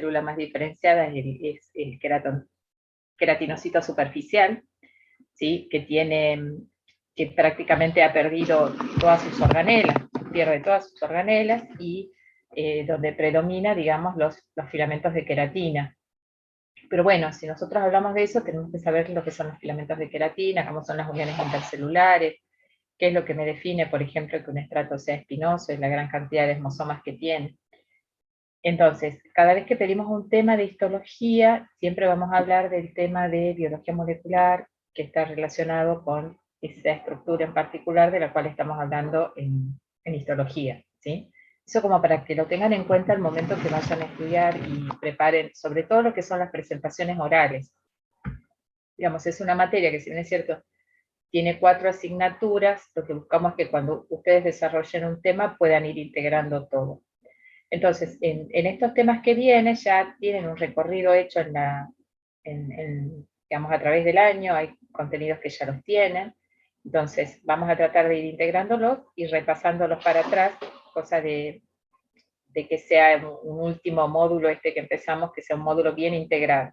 célula más diferenciada es el queratinocito superficial, ¿sí? Que prácticamente ha perdido todas sus organelas, pierde todas sus organelas, y donde predomina, digamos, los filamentos de queratina. Pero bueno, si nosotros hablamos de eso, tenemos que saber lo que son los filamentos de queratina, cómo son las uniones intercelulares, qué es lo que me define, por ejemplo, que un estrato sea espinoso, es la gran cantidad de esmosomas que tiene. Entonces, cada vez que pedimos un tema de histología, siempre vamos a hablar del tema de biología molecular, que está relacionado con esa estructura en particular de la cual estamos hablando en histología, ¿sí? Eso como para que lo tengan en cuenta al momento que vayan a estudiar y preparen, sobre todo lo que son las presentaciones orales. Digamos, es una materia que, si bien es cierto, tiene 4 asignaturas, lo que buscamos es que cuando ustedes desarrollen un tema puedan ir integrando todo. Entonces, en estos temas que vienen ya tienen un recorrido hecho digamos, a través del año, hay contenidos que ya los tienen, entonces vamos a tratar de ir integrándolos y repasándolos para atrás, cosa de que sea un último módulo que empezamos, que sea un módulo bien integrado,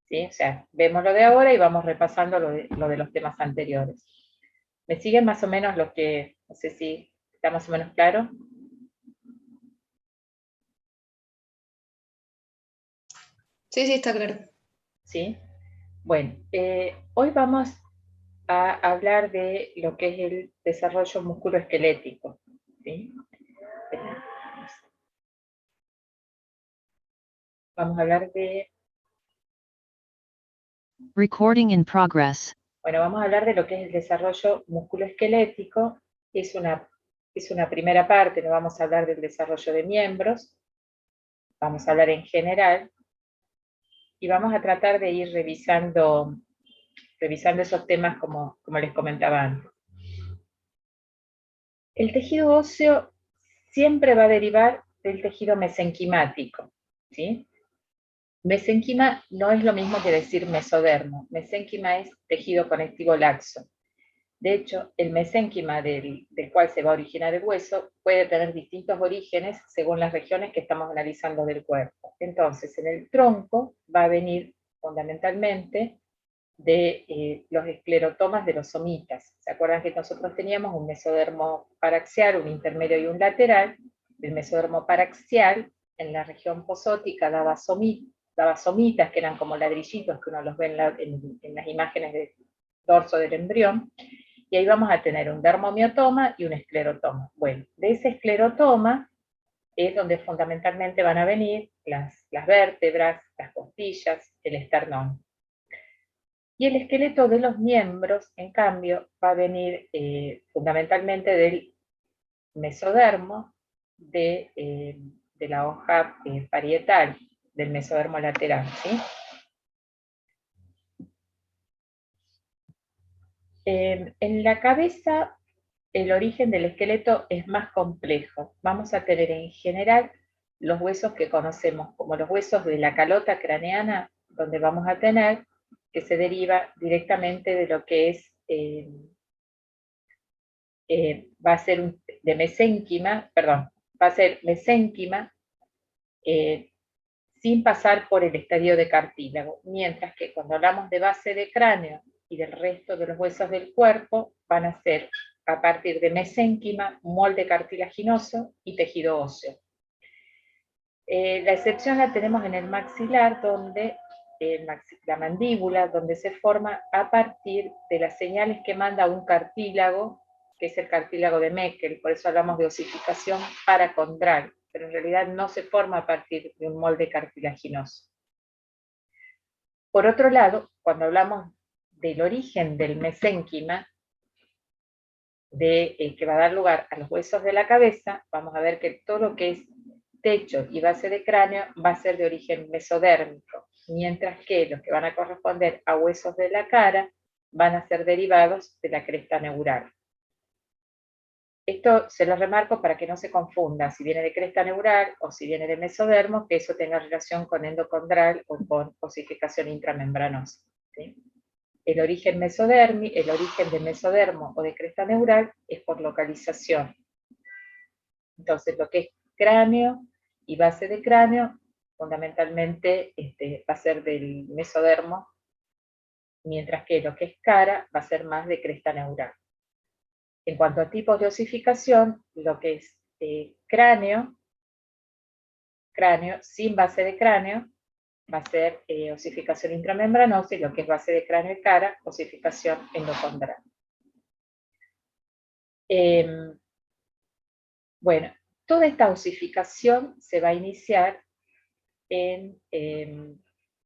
¿sí? O sea, vemos lo de ahora y vamos repasando lo de los temas anteriores. ¿Me siguen más o menos lo que, no sé si está más o menos claro? Sí, sí, está claro. ¿Sí? Bueno, hoy vamos a hablar de lo que es el desarrollo musculoesquelético, ¿sí? Vamos a hablar de... Recording in progress. Bueno, vamos a hablar de lo que es el desarrollo musculoesquelético. Es una primera parte, no vamos a hablar del desarrollo de miembros, vamos a hablar en general, y vamos a tratar de ir revisando esos temas como les comentaba antes. El tejido óseo siempre va a derivar del tejido mesenquimático, ¿sí? Mesenquima no es lo mismo que decir mesodermo. Mesenquima es tejido conectivo laxo. De hecho, el mesénquima del cual se va a originar el hueso puede tener distintos orígenes según las regiones que estamos analizando del cuerpo. Entonces, en el tronco va a venir fundamentalmente de los esclerotomas de los somitas. ¿Se acuerdan que nosotros teníamos un mesodermo paraxial, un intermedio y un lateral? El mesodermo paraxial, en la región posótica, daba somitas, que eran como ladrillitos que uno los ve en las imágenes del dorso del embrión, y ahí vamos a tener un dermomiotoma y un esclerotoma. Bueno, de ese esclerotoma es donde fundamentalmente van a venir las vértebras, las costillas, el esternón. Y el esqueleto de los miembros, en cambio, va a venir fundamentalmente del mesodermo de la hoja parietal, del mesodermo lateral, ¿sí? En la cabeza, el origen del esqueleto es más complejo. Vamos a tener en general los huesos que conocemos como los huesos de la calota craneana, donde vamos a tener que se deriva directamente de lo que es, va a ser de mesénquima, perdón, va a ser mesénquima sin pasar por el estadio de cartílago, mientras que cuando hablamos de base de cráneo y del resto de los huesos del cuerpo, van a ser a partir de mesénquima, molde cartilaginoso y tejido óseo. La excepción la tenemos en el maxilar, donde la mandíbula, donde se forma a partir de las señales que manda un cartílago, que es el cartílago de Meckel, por eso hablamos de osificación paracondral, pero en realidad no se forma a partir de un molde cartilaginoso. Por otro lado, cuando hablamos del origen del mesénquima, que va a dar lugar a los huesos de la cabeza, vamos a ver que todo lo que es techo y base de cráneo va a ser de origen mesodérmico, mientras que los que van a corresponder a huesos de la cara van a ser derivados de la cresta neural. Esto se lo remarco para que no se confunda si viene de cresta neural o si viene de mesodermo, que eso tenga relación con endocondral o con osificación intramembranosa, ¿sí? El origen de mesodermo o de cresta neural es por localización. Entonces, lo que es cráneo y base de cráneo, fundamentalmente va a ser del mesodermo, mientras que lo que es cara va a ser más de cresta neural. En cuanto a tipos de osificación, lo que es cráneo sin base de cráneo, va a ser osificación intramembranosa, y lo que es base de cráneo y cara, osificación endocondral. Bueno, toda esta osificación se va a iniciar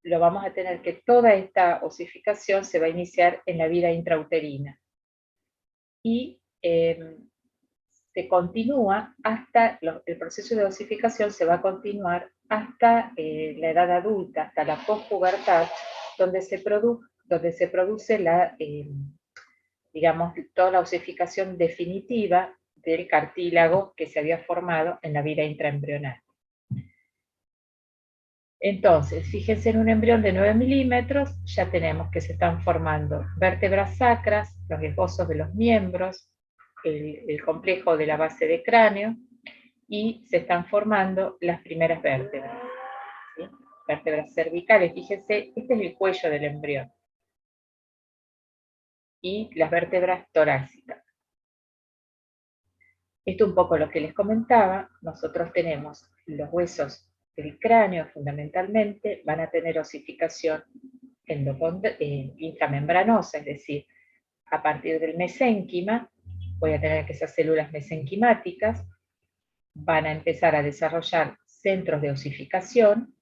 lo vamos a tener que toda esta osificación se va a iniciar en la vida intrauterina. Y se continúa hasta, el proceso de osificación se va a continuar hasta la edad adulta, hasta la pospubertad, donde se produce la, digamos, toda la osificación definitiva del cartílago que se había formado en la vida intraembrional. Entonces, fíjense, en un embrión de 9 milímetros ya tenemos que se están formando vértebras sacras, los esbozos de los miembros, el complejo de la base de cráneo, y se están formando las primeras vértebras, ¿sí? Vértebras cervicales. Fíjense, este es el cuello del embrión, y las vértebras torácicas. Esto es un poco lo que les comentaba. Nosotros tenemos los huesos del cráneo, fundamentalmente, van a tener osificación intramembranosa, es decir, a partir del mesénquima, voy a tener que esas células mesenquimáticas van a empezar a desarrollar centros de osificación,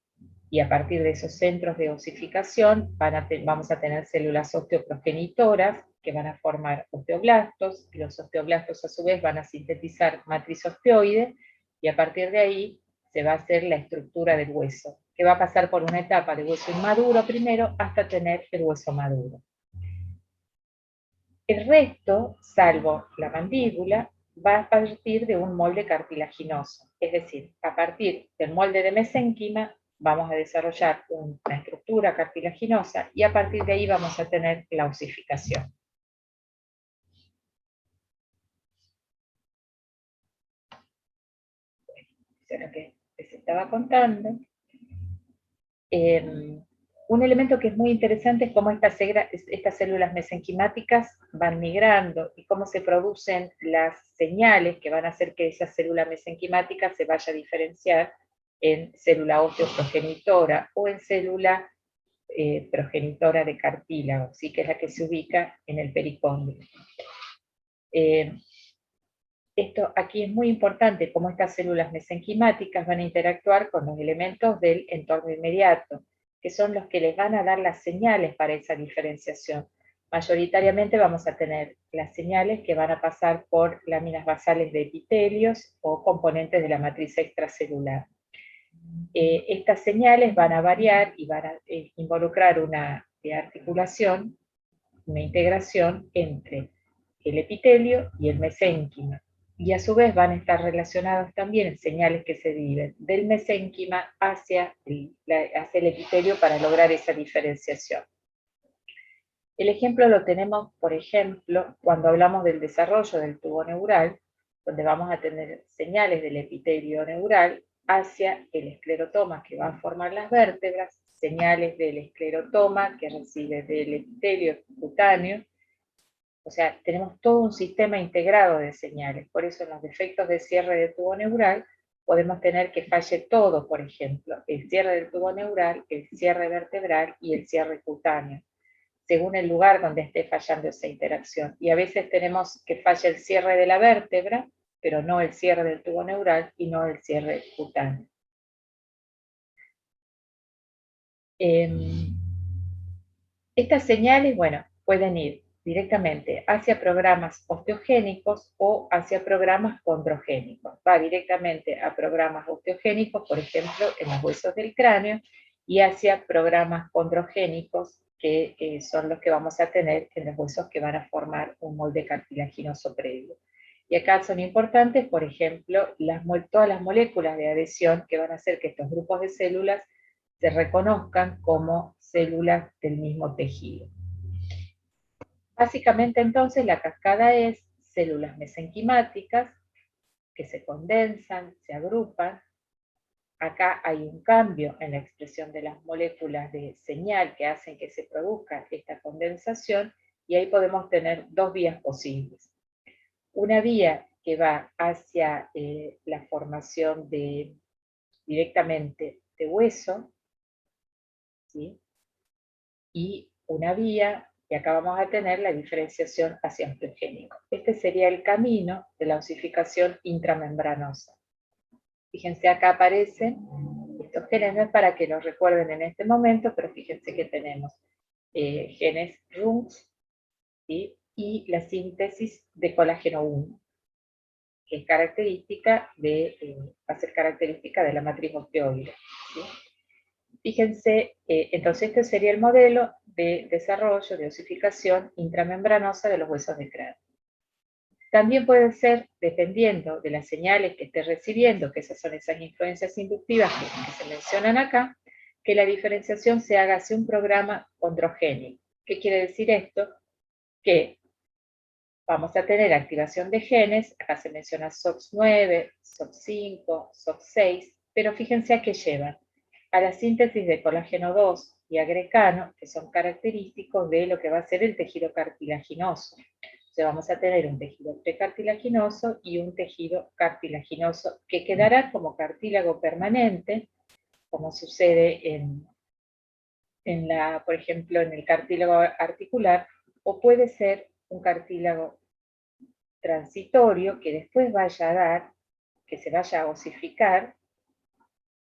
y a partir de esos centros de osificación vamos a tener células osteoprogenitoras que van a formar osteoblastos, y los osteoblastos a su vez van a sintetizar matriz osteoide, y a partir de ahí se va a hacer la estructura del hueso, que va a pasar por una etapa de hueso inmaduro primero hasta tener el hueso maduro. El resto, salvo la mandíbula, va a partir de un molde cartilaginoso, es decir, a partir del molde de mesénquima vamos a desarrollar una estructura cartilaginosa, y a partir de ahí vamos a tener la osificación. Eso es lo que les estaba contando. Un elemento que es muy interesante es cómo estas células mesenquimáticas van migrando y cómo se producen las señales que van a hacer que esa célula mesenquimática se vaya a diferenciar en célula osteoprogenitora o en célula progenitora de cartílago, ¿sí? Que es la que se ubica en el pericóndilo. Esto aquí es muy importante, cómo estas células mesenquimáticas van a interactuar con los elementos del entorno inmediato, que son los que les van a dar las señales para esa diferenciación. Mayoritariamente vamos a tener las señales que van a pasar por láminas basales de epitelios o componentes de la matriz extracelular. Estas señales van a variar y van a involucrar una articulación, una integración entre el epitelio y el mesénquima. Y a su vez van a estar relacionados también señales que se deriven del mesénquima hacia el epitelio para lograr esa diferenciación. El ejemplo lo tenemos, por ejemplo, cuando hablamos del desarrollo del tubo neural, donde vamos a tener señales del epitelio neural hacia el esclerotoma que va a formar las vértebras, señales del esclerotoma que recibe del epitelio cutáneo. O sea, tenemos todo un sistema integrado de señales. Por eso en los defectos de cierre de tubo neural podemos tener que falle todo, por ejemplo, el cierre del tubo neural, el cierre vertebral y el cierre cutáneo, según el lugar donde esté fallando esa interacción. Y a veces tenemos que falle el cierre de la vértebra, pero no el cierre del tubo neural y no el cierre cutáneo. Estas señales, bueno, pueden ir directamente hacia programas osteogénicos o hacia programas condrogénicos. Va directamente a programas osteogénicos, por ejemplo, en los huesos del cráneo, y hacia programas condrogénicos, que son los que vamos a tener en los huesos que van a formar un molde cartilaginoso previo. Y acá son importantes, por ejemplo, todas las moléculas de adhesión que van a hacer que estos grupos de células se reconozcan como células del mismo tejido. Básicamente entonces la cascada es células mesenquimáticas que se condensan, se agrupan acá hay un cambio en la expresión de las moléculas de señal que hacen que se produzca esta condensación, y ahí podemos tener dos vías posibles. Una vía que va hacia la formación directamente de hueso, ¿sí? Y una vía, y acá vamos a tener la diferenciación hacia osteogénico. Este sería el camino de la osificación intramembranosa. Fíjense, acá aparecen estos genes, no es para que los recuerden en este momento, pero fíjense que tenemos genes RUNX, ¿sí? Y la síntesis de colágeno 1, que es característica va a ser característica de la matriz osteoide, ¿sí? Fíjense, entonces este sería el modelo de desarrollo de osificación intramembranosa de los huesos de cráneo. También puede ser, dependiendo de las señales que esté recibiendo, que esas son esas influencias inductivas que se mencionan acá, que la diferenciación se haga hacia un programa condrogénico. ¿Qué quiere decir esto? Que vamos a tener activación de genes, acá se menciona SOX9, SOX5, SOX6, pero fíjense a qué llevan. A la síntesis de colágeno 2 y agrecano, que son característicos de lo que va a ser el tejido cartilaginoso. O sea, vamos a tener un tejido precartilaginoso y un tejido cartilaginoso que quedará como cartílago permanente, como sucede por ejemplo, en el cartílago articular, o puede ser un cartílago transitorio que después vaya a dar, que se vaya a osificar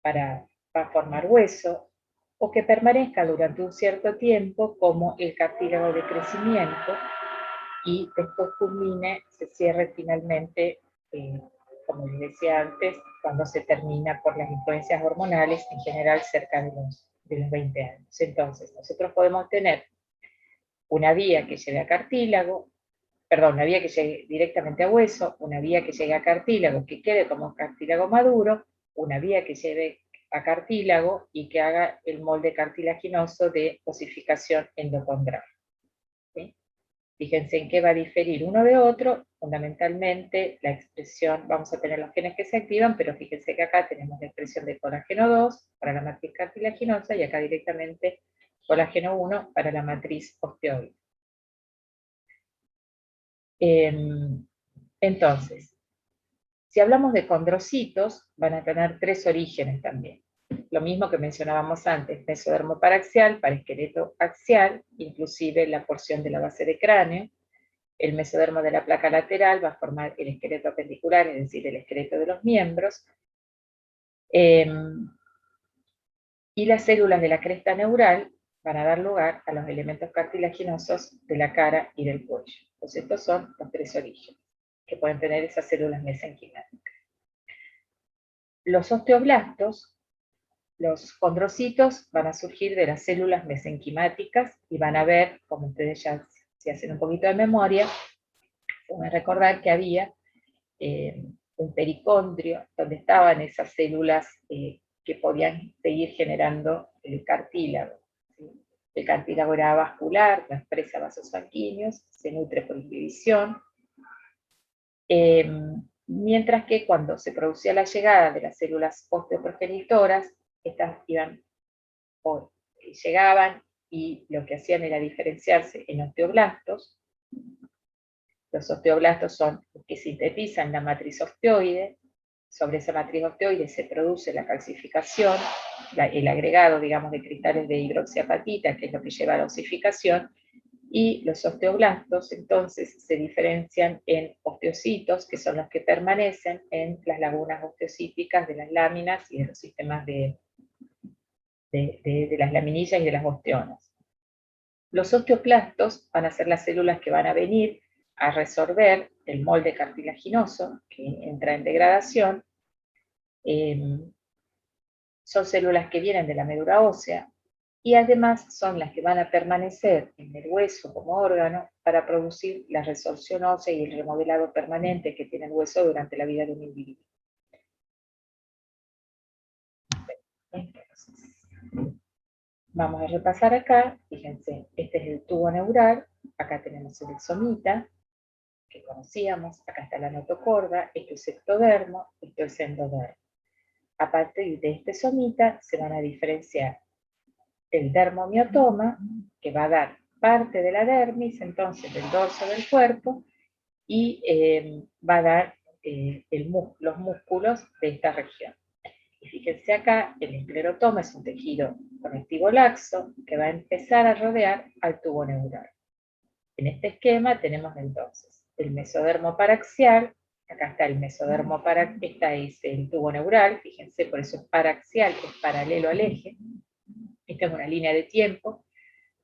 para formar hueso, o que permanezca durante un cierto tiempo como el cartílago de crecimiento, y después culmine, se cierre finalmente, como les decía antes, cuando se termina por las influencias hormonales, en general cerca de los 20 años. Entonces, nosotros podemos tener una vía que lleve a cartílago, una vía que llegue directamente a hueso, una vía que llegue a cartílago, que quede como cartílago maduro, una vía que lleve a cartílago y que haga el molde cartilaginoso de osificación endocondral. ¿Sí? Fíjense en qué va a diferir uno de otro, fundamentalmente la expresión, vamos a tener los genes que se activan, pero fíjense que acá tenemos la expresión de colágeno 2 para la matriz cartilaginosa y acá directamente colágeno 1 para la matriz osteoide. Entonces, si hablamos de condrocitos, van a tener tres orígenes también. Lo mismo que mencionábamos antes, mesodermo paraxial, paraesqueleto axial, inclusive la porción de la base de cráneo. El mesodermo de la placa lateral va a formar el esqueleto apendicular, es decir, el esqueleto de los miembros. Y las células de la cresta neural van a dar lugar a los elementos cartilaginosos de la cara y del cuello. Entonces estos son los tres orígenes que pueden tener esas células mesenquimáticas. Los osteoblastos, los condrocitos, van a surgir de las células mesenquimáticas y van a ver, como ustedes ya si hacen un poquito de memoria, van a recordar que había un pericondrio donde estaban esas células que podían seguir generando el cartílago. ¿Sí? El cartílago era vascular, no expresa vasos sanguíneos, se nutre por división. Mientras que cuando se producía la llegada de las células osteoprogenitoras, estas llegaban y lo que hacían era diferenciarse en osteoblastos. Los osteoblastos son los que sintetizan la matriz osteoide. Sobre esa matriz osteoide se produce la calcificación, el agregado, digamos, de cristales de hidroxiapatita, que es lo que lleva a la osificación, y los osteoblastos entonces se diferencian en osteocitos, que son los que permanecen en las lagunas osteocíticas de las láminas y de los sistemas de las laminillas y de las osteonas. Los osteoclastos van a ser las células que van a venir a resolver el molde cartilaginoso, que entra en degradación. Son células que vienen de la médula ósea, y además son las que van a permanecer en el hueso como órgano para producir la resorción ósea y el remodelado permanente que tiene el hueso durante la vida de un individuo. Entonces, vamos a repasar acá, fíjense, este es el tubo neural, acá tenemos el exomita, que conocíamos, acá está la notocorda, esto es ectodermo, esto es endodermo. a partir de este somita se van a diferenciar el dermomiotoma, que va a dar parte de la dermis, entonces del dorso del cuerpo, y va a dar los músculos de esta región. Y fíjense acá, el esclerotoma es un tejido conectivo laxo que va a empezar a rodear al tubo neural. En este esquema tenemos entonces el mesodermo paraxial, acá está el mesodermo paraxial, esta es el tubo neural, fíjense, por eso es paraxial, es paralelo al eje. Esta es una línea de tiempo.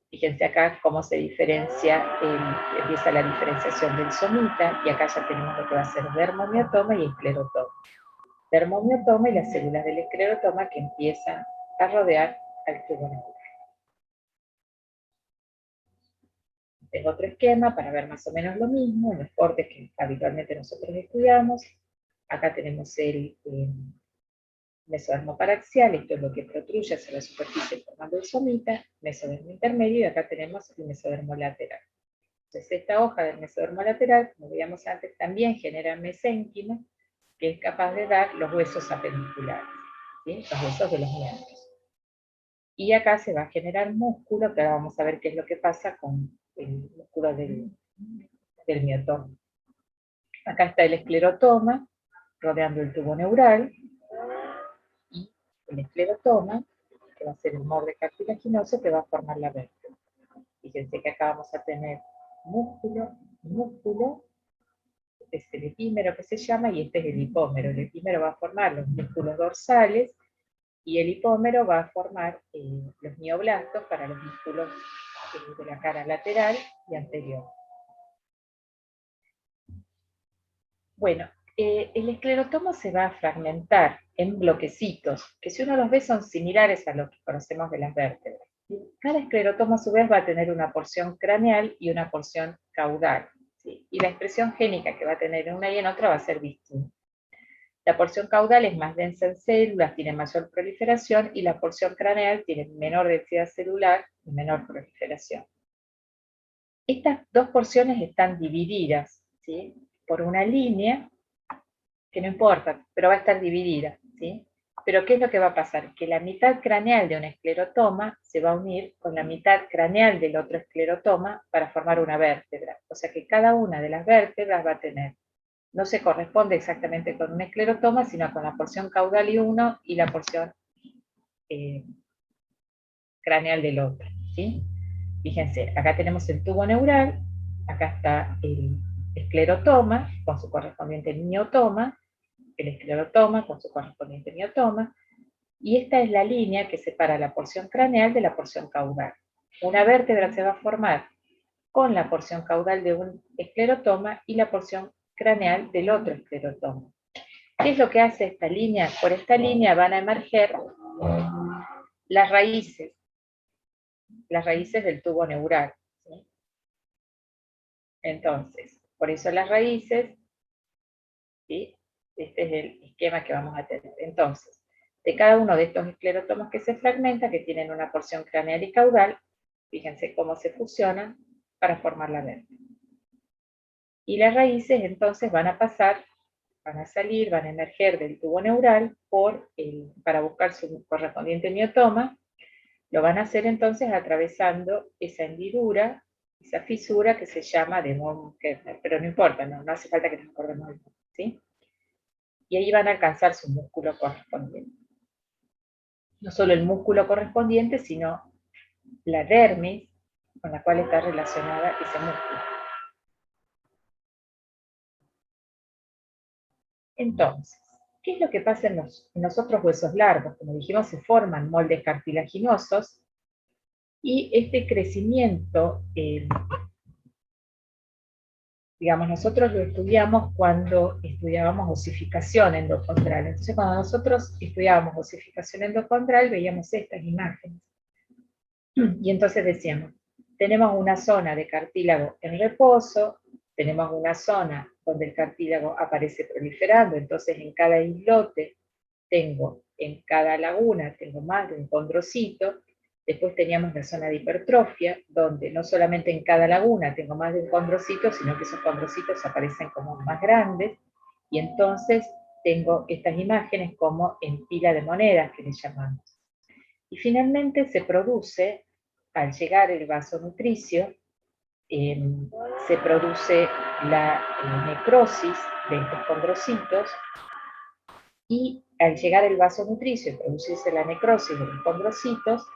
Fíjense acá cómo se diferencia, empieza la diferenciación del somita, y acá ya tenemos lo que va a ser dermomiotoma y esclerotoma. Dermomiotoma y las células del esclerotoma que empiezan a rodear al tubo neural. Tengo otro esquema para ver más o menos lo mismo, en los cortes que habitualmente nosotros estudiamos. Acá tenemos el mesodermo paraxial, esto es lo que protruye hacia la superficie formando el somita, mesodermo intermedio, y acá tenemos el mesodermo lateral. Entonces esta hoja del mesodermo lateral, como veíamos antes, también genera mesénquima, que es capaz de dar los huesos apendiculares, ¿sí? Los huesos de los miembros. Y acá se va a generar músculo, que ahora vamos a ver qué es lo que pasa con el músculo del miotoma. Acá está el esclerotoma, rodeando el tubo neural, y el esclerotoma, que va a ser el borde cartilaginoso, que va a formar la vértebra. Fíjense que acá vamos a tener músculo, músculo, este es el epímero que se llama, y este es el hipómero. El epímero va a formar los músculos dorsales, y el hipómero va a formar los mioblastos para los músculos de la cara lateral y anterior. Bueno, el esclerotoma se va a fragmentar en bloquecitos, que si uno los ve son similares a lo que conocemos de las vértebras. Cada esclerotoma a su vez va a tener una porción craneal y una porción caudal, ¿sí? Y la expresión génica que va a tener en una y en otra va a ser distinta. La porción caudal es más densa en células, tiene mayor proliferación, y la porción craneal tiene menor densidad celular y menor proliferación. Estas dos porciones están divididas, ¿sí? Por una línea, que no importa, pero va a estar dividida, ¿sí? Pero ¿qué es lo que va a pasar? Que la mitad craneal de un esclerotoma se va a unir con la mitad craneal del otro esclerotoma para formar una vértebra. O sea que cada una de las vértebras va a tener, no se corresponde exactamente con un esclerotoma, sino con la porción caudal y uno y la porción craneal del otro, ¿sí? Fíjense, acá tenemos el tubo neural, acá está el esclerotoma con su correspondiente miotoma, el esclerotoma con su correspondiente miotoma, y esta es la línea que separa la porción craneal de la porción caudal. Una vértebra se va a formar con la porción caudal de un esclerotoma y la porción craneal del otro esclerotoma. ¿Qué es lo que hace esta línea? Por esta línea van a emerger las raíces del tubo neural, ¿sí? Entonces, por eso las raíces, ¿sí? Este es el esquema que vamos a tener. Entonces, de cada uno de estos esclerotomas que se fragmenta, que tienen una porción craneal y caudal, fíjense cómo se fusionan para formar la vértebra. Y las raíces entonces van a pasar, van a salir, van a emerger del tubo neural para buscar su correspondiente miotoma. Lo van a hacer entonces atravesando esa hendidura, esa fisura que se llama de von Kepler, pero no importa, no hace falta que nos acordemos, ¿sí? Y ahí van a alcanzar su músculo correspondiente. No solo el músculo correspondiente, sino la dermis con la cual está relacionada ese músculo. Entonces, ¿qué es lo que pasa en los otros huesos largos? Como dijimos, se forman moldes cartilaginosos, y este crecimiento, digamos, nosotros lo estudiamos cuando estudiábamos osificación endocondral. Entonces, cuando nosotros estudiábamos osificación endocondral, veíamos estas imágenes. Y entonces decíamos, tenemos una zona de cartílago en reposo, tenemos una zona donde el cartílago aparece proliferando, entonces en cada islote en cada laguna tengo más de un condrocito. Después teníamos la zona de hipertrofia, donde no solamente en cada laguna tengo más de un condrocito, sino que esos condrocitos aparecen como más grandes, y entonces tengo estas imágenes como en pila de monedas, que le llamamos. Y finalmente se produce, al llegar el vaso nutricio, se produce la necrosis de estos condrocitos, y al llegar el vaso nutricio y producirse la necrosis de los condrocitos,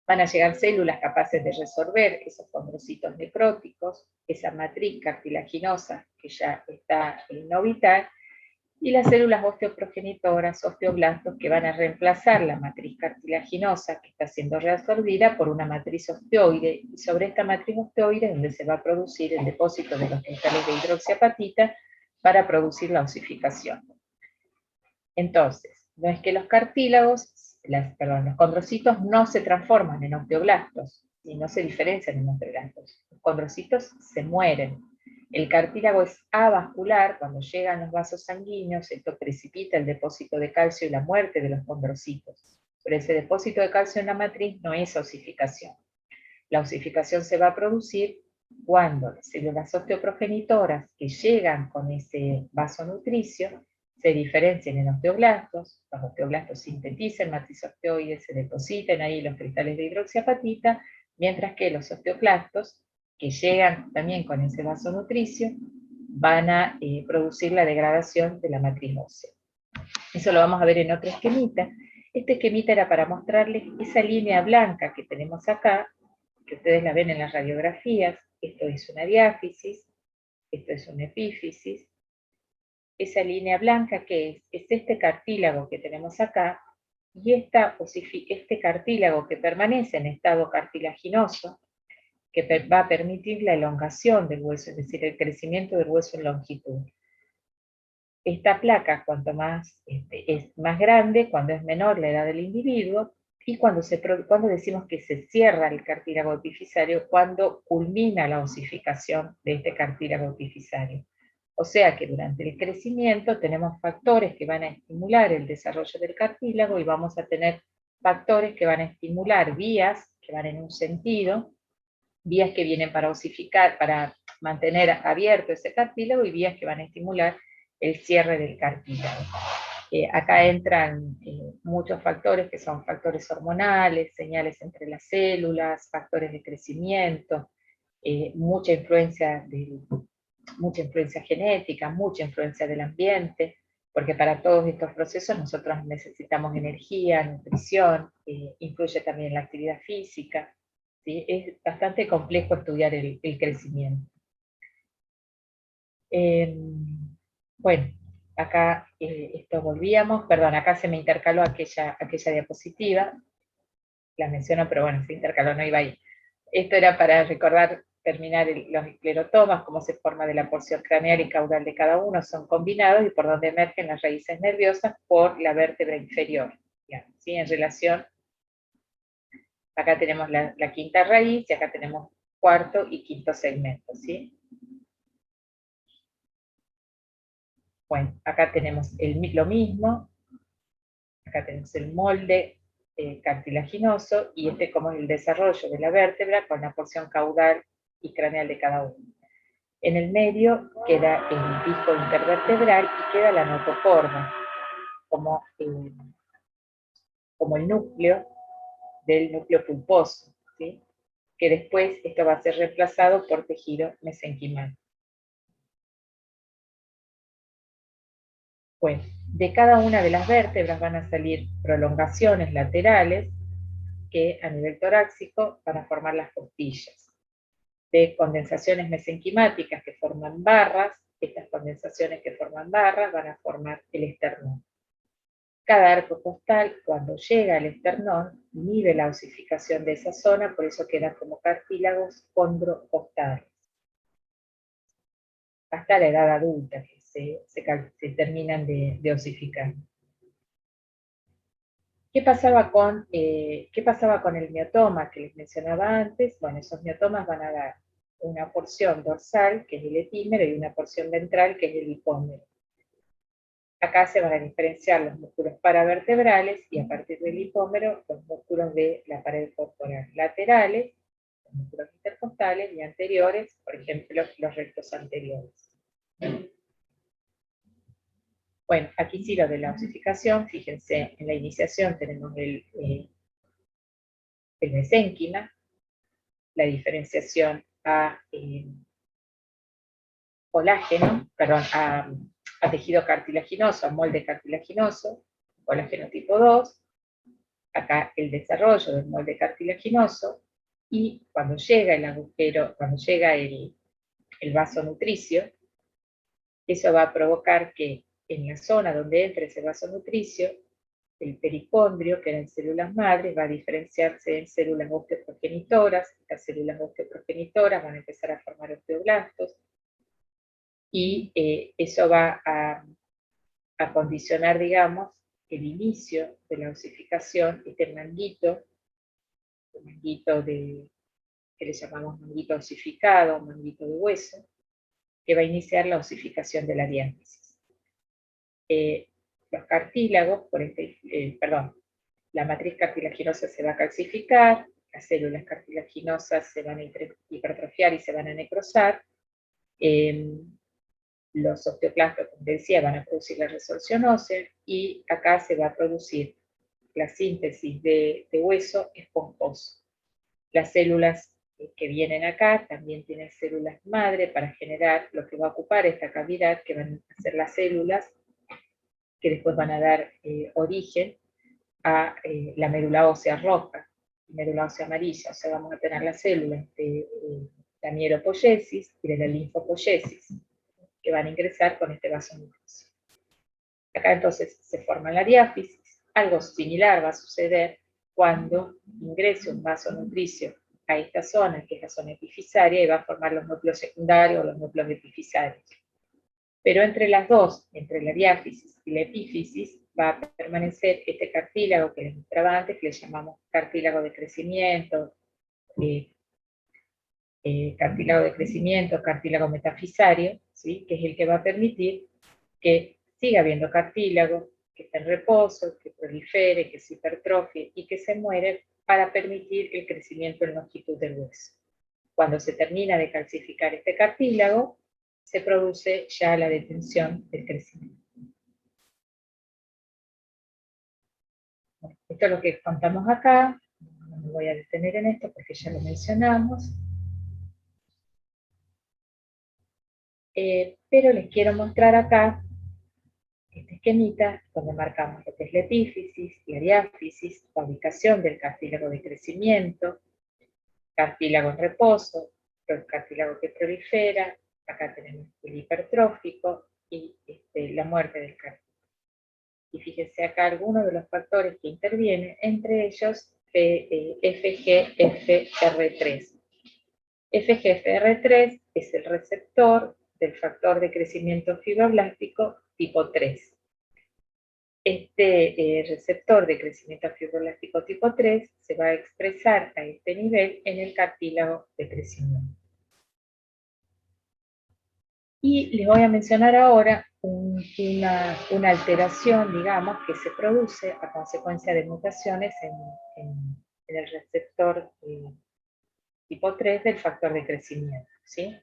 van a llegar células capaces de resolver esos condrocitos necróticos, esa matriz cartilaginosa que ya está no vital, y las células osteoprogenitoras, osteoblastos, que van a reemplazar la matriz cartilaginosa que está siendo reabsorbida por una matriz osteoide, y sobre esta matriz osteoide es donde se va a producir el depósito de los cristales de hidroxiapatita para producir la osificación. Entonces, no es que los cartílagos, los condrocitos no se transforman en osteoblastos, y no se diferencian en osteoblastos. Los condrocitos se mueren. El cartílago es avascular, cuando llegan los vasos sanguíneos, esto precipita el depósito de calcio y la muerte de los condrocitos. Pero ese depósito de calcio en la matriz no es osificación. La osificación se va a producir cuando las células osteoprogenitoras que llegan con ese vaso nutricio se diferencian en osteoblastos, los osteoblastos sintetizan matriz osteoide, se depositan ahí los cristales de hidroxiapatita, mientras que los osteoclastos, que llegan también con ese vaso nutricio, van a producir la degradación de la matriz ósea. Eso lo vamos a ver en otro esquemita. Este esquemita era para mostrarles esa línea blanca que tenemos acá, que ustedes la ven en las radiografías. Esto es una diáfisis, esto es una epífisis. Esa línea blanca que es este cartílago que tenemos acá, y este cartílago que permanece en estado cartilaginoso, que va a permitir la elongación del hueso, es decir, el crecimiento del hueso en longitud. Esta placa, cuanto más es más grande, cuando es menor la edad del individuo, y cuando decimos que se cierra el cartílago epifisario, cuando culmina la osificación de este cartílago epifisario. O sea que durante el crecimiento tenemos factores que van a estimular el desarrollo del cartílago, y vamos a tener factores que van a estimular vías que van en un sentido, vías que vienen para osificar, para mantener abierto ese cartílago, y vías que van a estimular el cierre del cartílago. Acá entran muchos factores que son factores hormonales, señales entre las células, factores de crecimiento, mucha influencia genética, mucha influencia del ambiente, porque para todos estos procesos nosotros necesitamos energía, nutrición, influye también la actividad física, ¿sí? Es bastante complejo estudiar el crecimiento. Bueno, acá esto volvíamos, perdón, acá se me intercaló aquella diapositiva, la menciono, pero bueno, se intercaló, no iba ahí. Esto era para recordar, terminar los esclerotomas, cómo se forma de la porción craneal y caudal de cada uno, son combinados, y por donde emergen las raíces nerviosas por la vértebra inferior, digamos, ¿sí? En relación, acá tenemos la quinta raíz, y acá tenemos cuarto y quinto segmento, ¿sí? Bueno, acá tenemos lo mismo, acá tenemos el molde cartilaginoso, y como es el desarrollo de la vértebra con la porción caudal y craneal de cada uno. En el medio queda el disco intervertebral y queda la notocorda, como el núcleo del núcleo pulposo, ¿sí? Que después esto va a ser reemplazado por tejido mesenquimal. Pues de cada una de las vértebras van a salir prolongaciones laterales que a nivel torácico van a formar las costillas. De condensaciones mesenquimáticas que forman barras, estas condensaciones que forman barras van a formar el esternón. Cada arco costal, cuando llega al esternón, mide la osificación de esa zona, por eso quedan como cartílagos condrocostales. Hasta la edad adulta, que se terminan de osificar. ¿Qué pasaba con el miotoma que les mencionaba antes? Bueno, esos miotomas van a dar una porción dorsal, que es el epímero, y una porción ventral, que es el hipómero. Acá se van a diferenciar los músculos paravertebrales, y a partir del hipómero, los músculos de la pared corporal laterales, los músculos intercostales, y anteriores, por ejemplo, los rectos anteriores. Bueno, aquí sí lo de la osificación, fíjense, en la iniciación tenemos el mesénquima, la diferenciación a colágeno, perdón, a tejido cartilaginoso, a molde cartilaginoso, colágeno tipo 2, acá el desarrollo del molde cartilaginoso, y cuando llega el agujero, cuando llega el vaso nutricio, eso va a provocar que en la zona donde entre ese vaso nutricio, el pericondrio, que eran células madres, va a diferenciarse en células osteoprogenitoras. Estas células osteoprogenitoras van a empezar a formar osteoblastos, y eso va a condicionar, digamos, el inicio de la osificación, este manguito, el manguito que le llamamos manguito osificado, manguito de hueso, que va a iniciar la osificación de la diáfisis. Los cartílagos, la matriz cartilaginosa se va a calcificar, las células cartilaginosas se van a hipertrofiar y se van a necrosar, los osteoclastos, como decía, van a producir la resorción ósea, y acá se va a producir la síntesis de hueso esponjoso. Las células que vienen acá también tienen células madre para generar lo que va a ocupar esta cavidad, que van a ser las células que después van a dar origen a la médula ósea roja, médula ósea amarilla. O sea, vamos a tener las células de la mielopoiesis y de la linfopoiesis, que van a ingresar con este vaso nutricio. Acá entonces se forma la diáfisis. Algo similar va a suceder cuando ingrese un vaso nutricio a esta zona, que es la zona epifisaria, y va a formar los núcleos secundarios o los núcleos epifisarios. Pero entre las dos, entre la diáfisis y la epífisis, va a permanecer este cartílago que les mostraba antes, que le llamamos cartílago de crecimiento, cartílago metafisario, ¿sí? Que es el que va a permitir que siga habiendo cartílago, que esté en reposo, que prolifere, que se hipertrofie y que se muere, para permitir el crecimiento en longitud del hueso. Cuando se termina de calcificar este cartílago, se produce ya la detención del crecimiento. Bueno, esto es lo que contamos acá. No me voy a detener en esto porque ya lo mencionamos. Pero les quiero mostrar acá este esquemita donde marcamos lo que es la epífisis, la diáfisis, la ubicación del cartílago de crecimiento, cartílago en reposo, el cartílago que prolifera, acá tenemos el hipertrófico y la muerte del cartílago. Y fíjense acá algunos de los factores que intervienen, entre ellos FGFR3. FGFR3 es el receptor del factor de crecimiento fibroblástico tipo 3. Este receptor de crecimiento fibroblástico tipo 3 se va a expresar a este nivel en el cartílago de crecimiento. Y les voy a mencionar ahora una alteración, digamos, que se produce a consecuencia de mutaciones en el receptor tipo 3 del factor de crecimiento, ¿sí?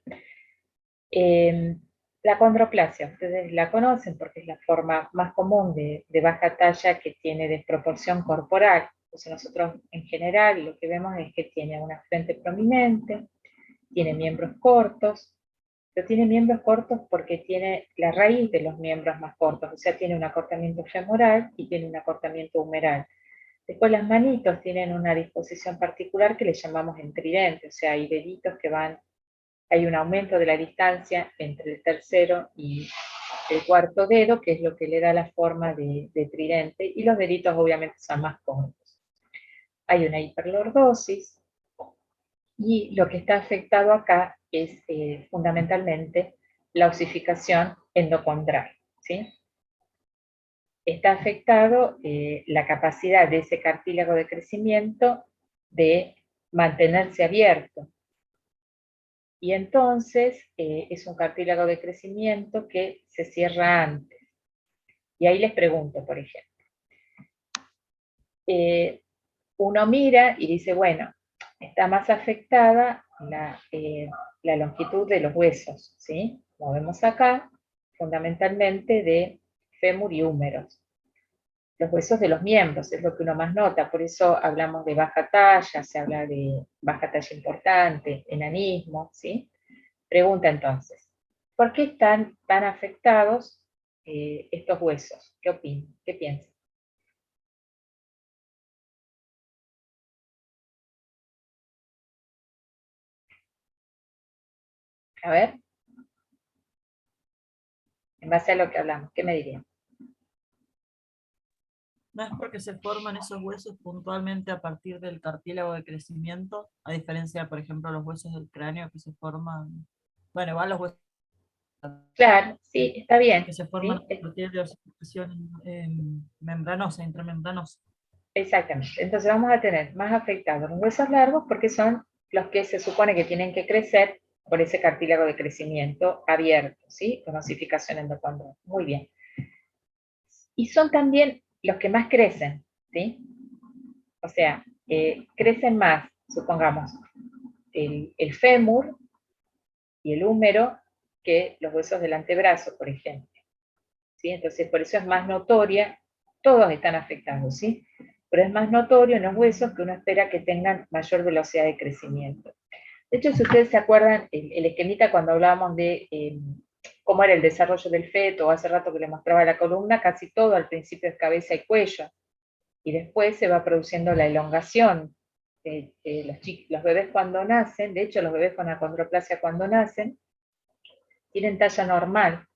La condroplasia, ustedes la conocen porque es la forma más común de baja talla que tiene desproporción corporal. Entonces nosotros en general lo que vemos es que tiene una frente prominente, tiene miembros cortos, pero tiene miembros cortos porque tiene la raíz de los miembros más cortos, o sea, tiene un acortamiento femoral y tiene un acortamiento humeral. Después las manitos tienen una disposición particular que le llamamos en tridente, o sea, hay deditos que van, hay un aumento de la distancia entre el tercero y el cuarto dedo, que es lo que le da la forma de tridente, y los deditos obviamente son más cortos. Hay una hiperlordosis, y lo que está afectado acá es fundamentalmente la osificación endocondral, ¿sí? Está afectado la capacidad de ese cartílago de crecimiento de mantenerse abierto. Y entonces es un cartílago de crecimiento que se cierra antes. Y ahí les pregunto, por ejemplo, uno mira y dice, bueno, está más afectada la longitud de los huesos, ¿sí? Como vemos acá, fundamentalmente de fémur y húmeros. Los huesos de los miembros es lo que uno más nota, por eso hablamos de baja talla, se habla de baja talla importante, enanismo, ¿sí? Pregunta entonces, ¿por qué están tan afectados estos huesos? ¿Qué opinan? ¿Qué piensan? A ver, en base a lo que hablamos, ¿qué me dirían? No es porque se forman esos huesos puntualmente a partir del cartílago de crecimiento, a diferencia, por ejemplo, los huesos del cráneo que se forman, bueno, igual los huesos Claro, sí, está bien, que se forman ¿sí? a partir de ossificación membranosa, intramembranosa. Exactamente. Entonces vamos a tener más afectados los huesos largos porque son los que se supone que tienen que crecer por ese cartílago de crecimiento abierto, ¿sí? Con osificación endocondral. Muy bien. Y son también los que más crecen, ¿sí? O sea, crecen más, supongamos, el fémur y el húmero que los huesos del antebrazo, por ejemplo. ¿Sí? Entonces, por eso es más notoria, todos están afectados, ¿sí? Pero es más notorio en los huesos que uno espera que tengan mayor velocidad de crecimiento. De hecho, si ustedes se acuerdan, el esquemita cuando hablábamos de cómo era el desarrollo del feto, o hace rato que le mostraba la columna, casi todo al principio es cabeza y cuello, y después se va produciendo la elongación. Los bebés cuando nacen, de hecho los bebés con acondroplasia cuando nacen, tienen talla normal,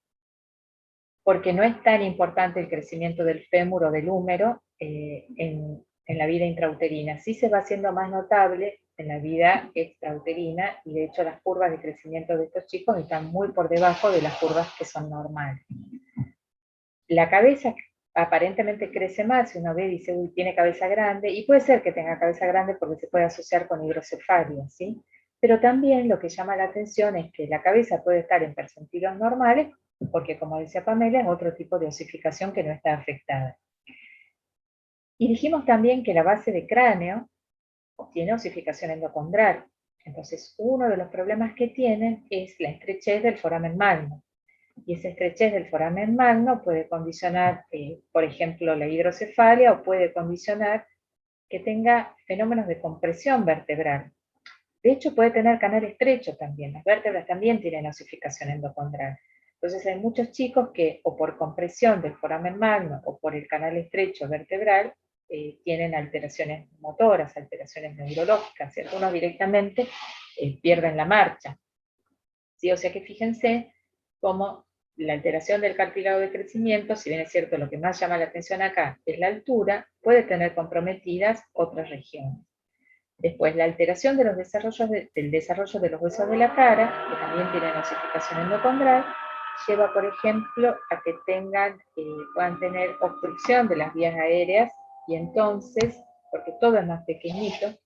porque no es tan importante el crecimiento del fémur o del húmero en la vida intrauterina. Sí se va haciendo más notable en la vida extrauterina, y de hecho las curvas de crecimiento de estos chicos están muy por debajo de las curvas que son normales. La cabeza aparentemente crece más, si uno ve y dice, uy, tiene cabeza grande, y puede ser que tenga cabeza grande porque se puede asociar con hidrocefalia, ¿sí? Pero también lo que llama la atención es que la cabeza puede estar en percentilos normales, porque como decía Pamela, es otro tipo de osificación que no está afectada. Y dijimos también que la base de cráneo tiene osificación endocondral. Entonces, uno de los problemas que tienen es la estrechez del foramen magno. Y esa estrechez del foramen magno puede condicionar, por ejemplo, la hidrocefalia, o puede condicionar que tenga fenómenos de compresión vertebral. De hecho, puede tener canal estrecho también. Las vértebras también tienen osificación endocondral. Entonces, hay muchos chicos que, o por compresión del foramen magno, o por el canal estrecho vertebral, tienen alteraciones motoras, alteraciones neurológicas, y algunos directamente pierden la marcha. ¿Sí? O sea que fíjense cómo la alteración del cartílago de crecimiento, si bien es cierto lo que más llama la atención acá es la altura, puede tener comprometidas otras regiones. Después, la alteración de los desarrollos del desarrollo de los huesos de la cara, que también tienen osificación endocondral, lleva, por ejemplo, a que puedan tener obstrucción de las vías aéreas, y entonces, porque todo es más pequeñito,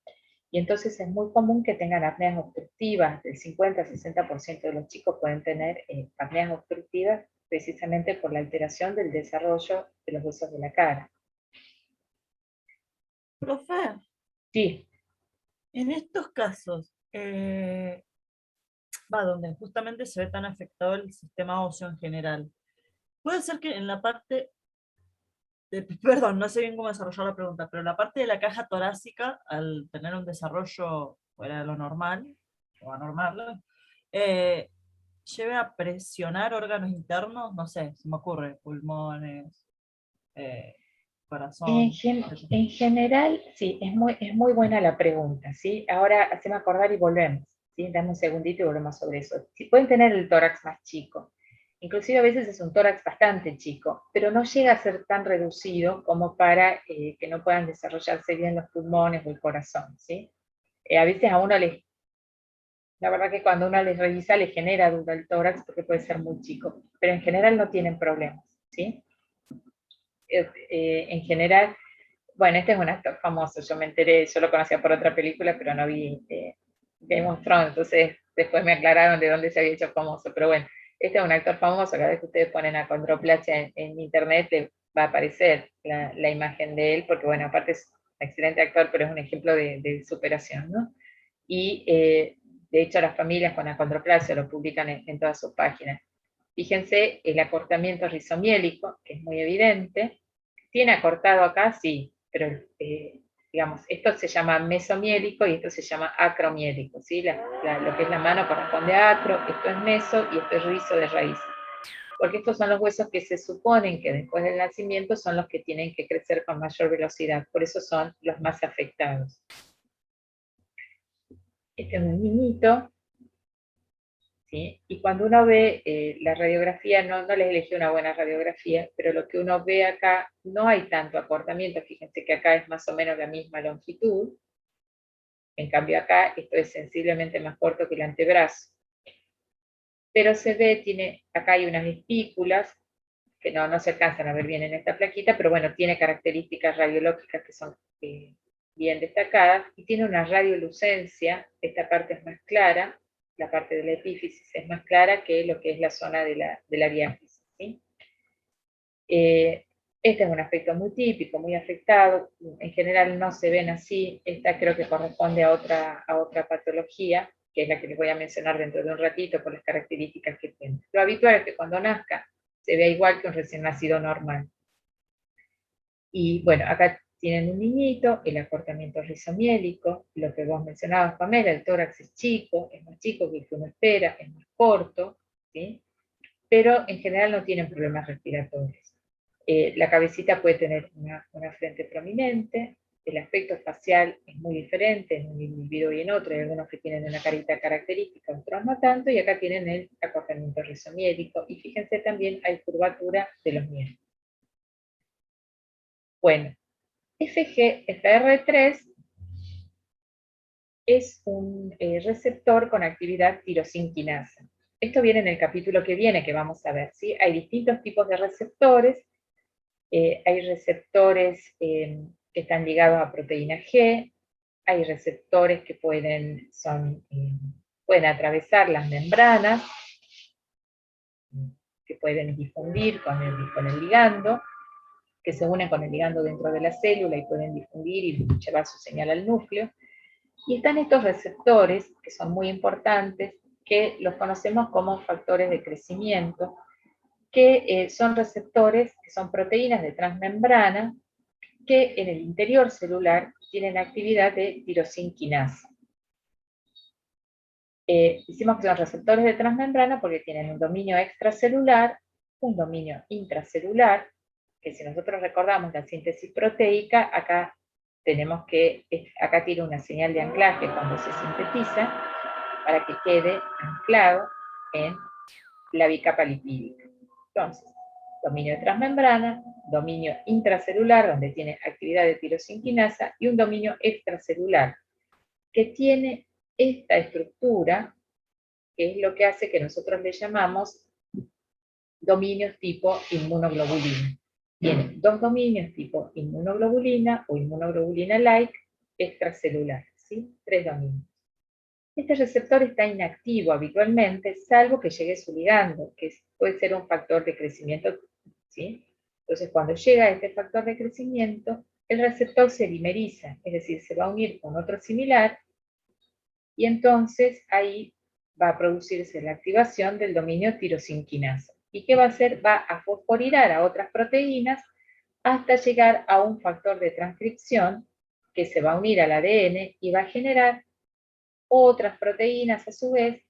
y entonces es muy común que tengan apneas obstructivas. Del 50-60% de los chicos pueden tener apneas obstructivas precisamente por la alteración del desarrollo de los huesos de la cara. Profe, Sí. en estos casos, donde justamente se ve tan afectado el sistema óseo en general, puede ser que en la parte perdón, no sé bien cómo desarrollar la pregunta, pero la parte de la caja torácica, al tener un desarrollo fuera de lo normal, o anormal, eh, lleve a presionar órganos internos, no sé, se me ocurre, pulmones, En, corazón, etc. en general, sí, es muy buena la pregunta, ¿sí? Ahora haceme acordar y volvemos, ¿sí? Dame un segundito y volvemos sobre eso. Sí, pueden tener el tórax más chico, inclusive a veces es un tórax bastante chico, pero no llega a ser tan reducido como para que no puedan desarrollarse bien los pulmones o el corazón, ¿sí? A veces a uno la verdad que cuando uno les revisa les genera duda el tórax porque puede ser muy chico, pero en general no tienen problemas, ¿sí? En general, bueno, este es un actor famoso, yo me enteré, yo lo conocía por otra película, pero no vi Game of Thrones, entonces después me aclararon de dónde se había hecho famoso, pero bueno, este es un actor famoso, cada vez que ustedes ponen acondroplasia en internet les va a aparecer la imagen de él, porque bueno, aparte es un excelente actor, pero es un ejemplo de superación, ¿no? Y de hecho las familias con acondroplasia lo publican en todas sus páginas. Fíjense el acortamiento rizomiélico, que es muy evidente. ¿Tiene acortado acá? Sí, pero digamos, esto se llama mesomiélico y esto se llama acromiélico, ¿sí? Lo que es la mano corresponde a acro, esto es meso y esto es rizo de raíz. Porque estos son los huesos que se suponen que después del nacimiento son los que tienen que crecer con mayor velocidad, por eso son los más afectados. Este es un niñito, ¿sí? Y cuando uno ve la radiografía, no les elegí una buena radiografía, pero lo que uno ve acá, no hay tanto acortamiento, fíjense que acá es más o menos la misma longitud, en cambio acá esto es sensiblemente más corto que el antebrazo. Pero se ve, acá hay unas espículas, que no se alcanzan a ver bien en esta plaquita, pero bueno, tiene características radiológicas que son bien destacadas, y tiene una radiolucencia, esta parte es más clara, la parte de la epífisis es más clara que lo que es la zona de la diáfisis, ¿sí? Este es un aspecto muy típico, muy afectado, en general no se ven así, esta creo que corresponde a otra patología, que es la que les voy a mencionar dentro de un ratito por las características que tiene. Lo habitual es que cuando nazca se vea igual que un recién nacido normal. Y bueno, acá tienen un niñito, el acortamiento rizomiélico, lo que vos mencionabas, Pamela, el tórax es chico, es más chico que el que uno espera, es más corto, ¿sí? Pero en general no tienen problemas respiratorios. La cabecita puede tener una frente prominente, el aspecto facial es muy diferente en un individuo y en otro, hay algunos que tienen una carita característica, otros no tanto, y acá tienen el acortamiento rizomiélico, y fíjense también hay curvatura de los miembros. Bueno, FGFR3 es un receptor con actividad tirosinquinasa. Esto viene en el capítulo que viene, que vamos a ver, ¿sí? Hay distintos tipos de receptores. Hay receptores que están ligados a proteína G, hay receptores que pueden atravesar las membranas, que pueden difundir con el ligando, que se unen con el ligando dentro de la célula y pueden difundir y llevar su señal al núcleo. Y están estos receptores, que son muy importantes, que los conocemos como factores de crecimiento, que son receptores, que son proteínas de transmembrana, que en el interior celular tienen actividad de tirosinquinasa. Decimos que son receptores de transmembrana porque tienen un dominio extracelular, un dominio intracelular, que si nosotros recordamos la síntesis proteica, acá tiene una señal de anclaje cuando se sintetiza, para que quede anclado en la bicapa lipídica. Entonces, dominio de transmembrana, dominio intracelular, donde tiene actividad de tirosinquinasa, y un dominio extracelular, que tiene esta estructura, que es lo que hace que nosotros le llamamos dominios tipo inmunoglobulina. Tiene dos dominios tipo inmunoglobulina o inmunoglobulina-like extracelular, ¿sí? 3 dominios. Este receptor está inactivo habitualmente, salvo que llegue su ligando, que puede ser un factor de crecimiento, ¿sí? Entonces, cuando llega este factor de crecimiento, el receptor se dimeriza, es decir, se va a unir con otro similar, y entonces ahí va a producirse la activación del dominio tirosinquinasa. ¿Y qué va a hacer? Va a fosforilar a otras proteínas hasta llegar a un factor de transcripción que se va a unir al ADN y va a generar otras proteínas a su vez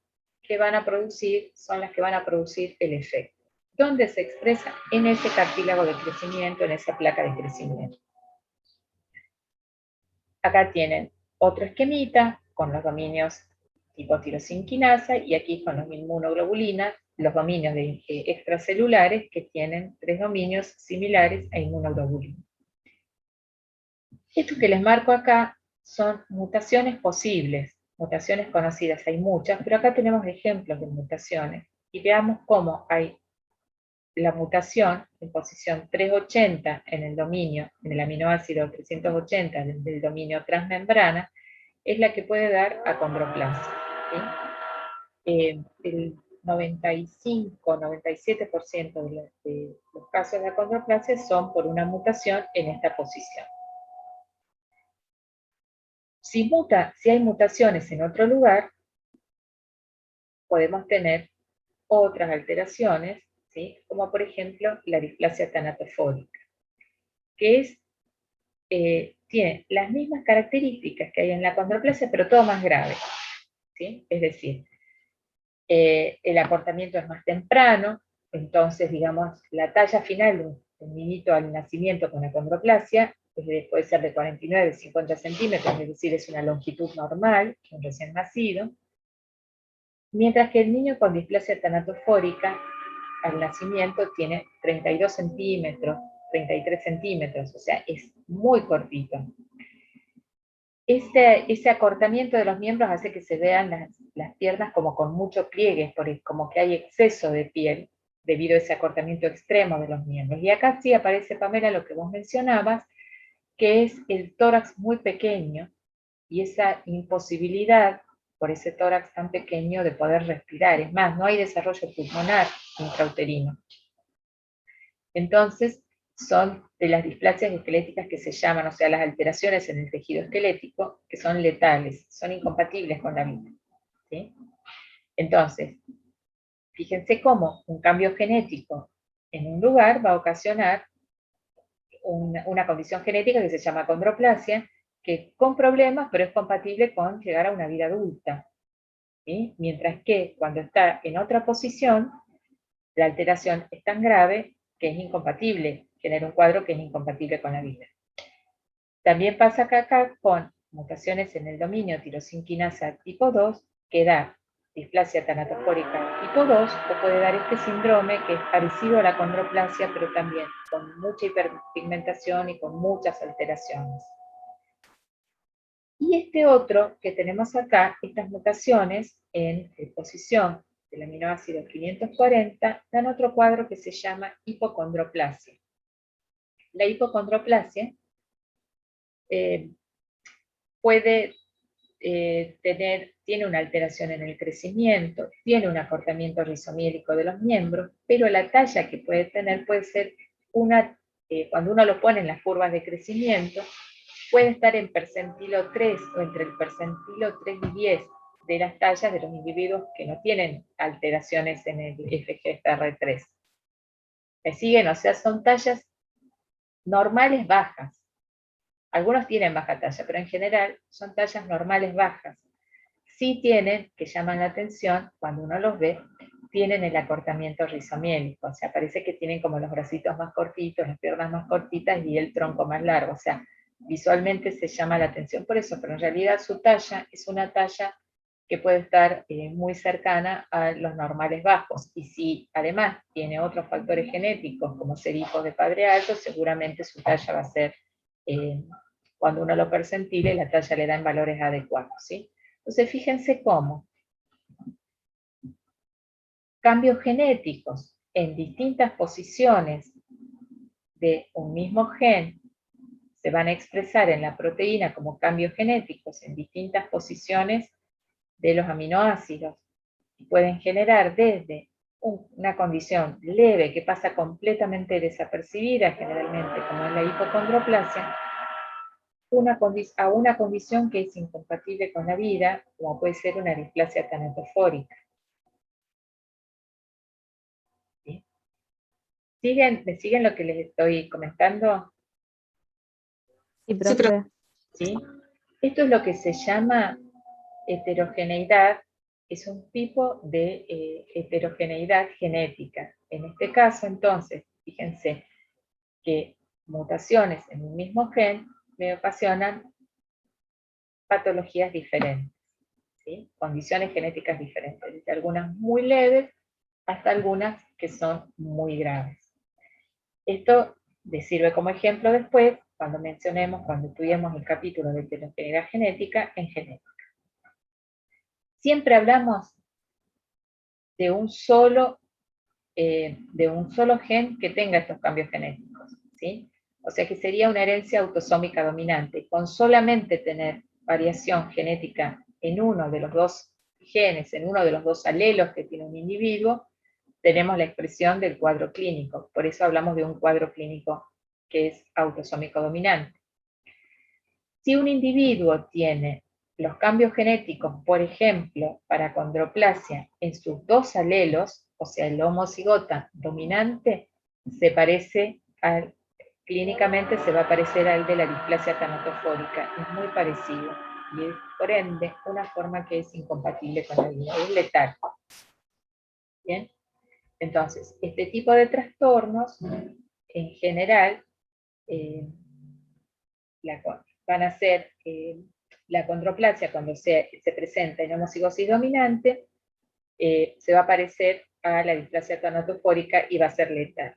son las que van a producir el efecto. ¿Dónde se expresa? En ese cartílago de crecimiento, en esa placa de crecimiento. Acá tienen otro esquemita con los dominios tipo tirosinquinasa y aquí con los inmunoglobulinas, los dominios extracelulares que tienen 3 dominios similares a inmunoglobulina. Esto que les marco acá son mutaciones posibles, mutaciones conocidas, hay muchas, pero acá tenemos ejemplos de mutaciones. Y veamos cómo hay la mutación en posición 380 en el dominio, en el aminoácido 380 del dominio transmembrana, es la que puede dar acondroplasia, ¿sí? El 95-97% de los casos de acondroplasia son por una mutación en esta posición. Si hay mutaciones en otro lugar, podemos tener otras alteraciones, ¿sí? Como por ejemplo la displasia tanatofórica, que es, tiene las mismas características que hay en la acondroplasia, pero todo más grave, ¿sí? Es decir, el acortamiento es más temprano, entonces, digamos, la talla final de un niñito al nacimiento con acondroplasia puede ser de 49, 50 centímetros, es decir, es una longitud normal, un recién nacido, mientras que el niño con displasia tanatofórica al nacimiento tiene 32 centímetros, 33 centímetros, o sea, es muy cortito. Ese acortamiento de los miembros hace que se vean las piernas como con mucho pliegue, como que hay exceso de piel debido a ese acortamiento extremo de los miembros. Y acá sí aparece, Pamela, lo que vos mencionabas, que es el tórax muy pequeño y esa imposibilidad por ese tórax tan pequeño de poder respirar. Es más, no hay desarrollo pulmonar intrauterino. Entonces, son de las displasias esqueléticas que se llaman, o sea, las alteraciones en el tejido esquelético, que son letales, son incompatibles con la vida, ¿sí? Entonces, fíjense cómo un cambio genético en un lugar va a ocasionar una condición genética que se llama acondroplasia, que con problemas, pero es compatible con llegar a una vida adulta, ¿sí? Mientras que cuando está en otra posición, la alteración es tan grave que es incompatible, genera un cuadro que es incompatible con la vida. También pasa acá con mutaciones en el dominio tirosinquinasa tipo 2, que da displasia tanatofórica tipo 2, o puede dar este síndrome que es parecido a la acondroplasia, pero también con mucha hiperpigmentación y con muchas alteraciones. Y este otro que tenemos acá, estas mutaciones en posición del aminoácido 540, dan otro cuadro que se llama hipocondroplasia. La hipocondroplasia puede tiene una alteración en el crecimiento, tiene un acortamiento rizomiélico de los miembros, pero la talla que puede tener puede ser cuando uno lo pone en las curvas de crecimiento, puede estar en percentilo 3 o entre el percentilo 3 y 10 de las tallas de los individuos que no tienen alteraciones en el FGFR3. ¿Me siguen? O sea, son tallas normales bajas. Algunos tienen baja talla, pero en general son tallas normales bajas. Sí tienen, que llaman la atención, cuando uno los ve, tienen el acortamiento rizomiélico, o sea, parece que tienen como los bracitos más cortitos, las piernas más cortitas y el tronco más largo, o sea, visualmente se llama la atención por eso, pero en realidad su talla es una talla que puede estar muy cercana a los normales bajos, y si además tiene otros factores genéticos, como ser hijo de padre alto, seguramente su talla va a ser, cuando uno lo percentile, la talla le da en valores adecuados, ¿sí? Entonces, fíjense cómo cambios genéticos en distintas posiciones de un mismo gen se van a expresar en la proteína como cambios genéticos en distintas posiciones de los aminoácidos y pueden generar desde una condición leve que pasa completamente desapercibida, generalmente como en la hipocondroplasia, a una condición que es incompatible con la vida, como puede ser una displasia tanatofórica. ¿Sí? ¿Me siguen lo que les estoy comentando? Sí, Sí, profe. ¿Sí? Esto es lo que se llama heterogeneidad, es un tipo de heterogeneidad genética. En este caso, entonces, fíjense que mutaciones en un mismo gen me ocasionan patologías diferentes, ¿sí? Condiciones genéticas diferentes, desde algunas muy leves hasta algunas que son muy graves. Esto les sirve como ejemplo después, cuando estudiemos el capítulo de heterogeneidad genética en genética. Siempre hablamos de un solo gen que tenga estos cambios genéticos, ¿sí? O sea que sería una herencia autosómica dominante. Con solamente tener variación genética en uno de los dos genes, en uno de los dos alelos que tiene un individuo, tenemos la expresión del cuadro clínico. Por eso hablamos de un cuadro clínico que es autosómico dominante. Si un individuo tiene los cambios genéticos, por ejemplo, para acondroplasia en sus dos alelos, o sea, el homocigota dominante, se parece al, clínicamente se va a parecer al de la displasia tanatofórica, es muy parecido, y es, por ende, una forma que es incompatible con la vida, es letal. ¿Bien? Entonces, este tipo de trastornos, en general, van a ser la condroplasia cuando se presenta en homocigosis dominante, se va a parecer a la displasia tanatofórica y va a ser letal.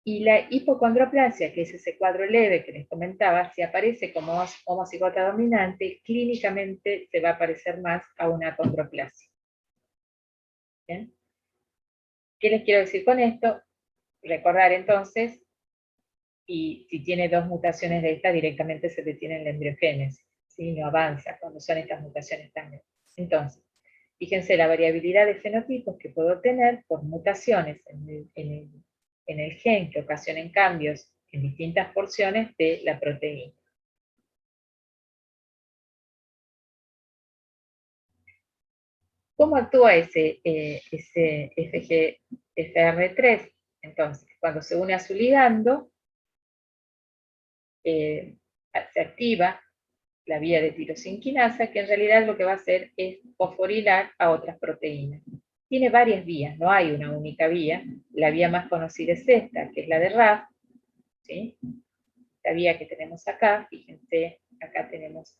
Y la hipocondroplasia, que es ese cuadro leve que les comentaba, si aparece como homocigota dominante, clínicamente se va a parecer más a una condroplasia. ¿Bien? ¿Qué les quiero decir con esto? Recordar entonces, y si tiene dos mutaciones de esta, directamente se detiene en la embriogénesis, ¿sí? No avanza cuando son estas mutaciones tan grandes. Entonces, fíjense la variabilidad de fenotipos que puedo tener por mutaciones en el gen que ocasionen cambios en distintas porciones de la proteína. ¿Cómo actúa ese FGFR3? Entonces, cuando se une a su ligando, se activa la vía de tirosinquinasa, que en realidad lo que va a hacer es fosforilar a otras proteínas. Tiene varias vías, no hay una única vía. La vía más conocida es esta, que es la de RAF, ¿sí? La vía que tenemos acá, fíjense, acá tenemos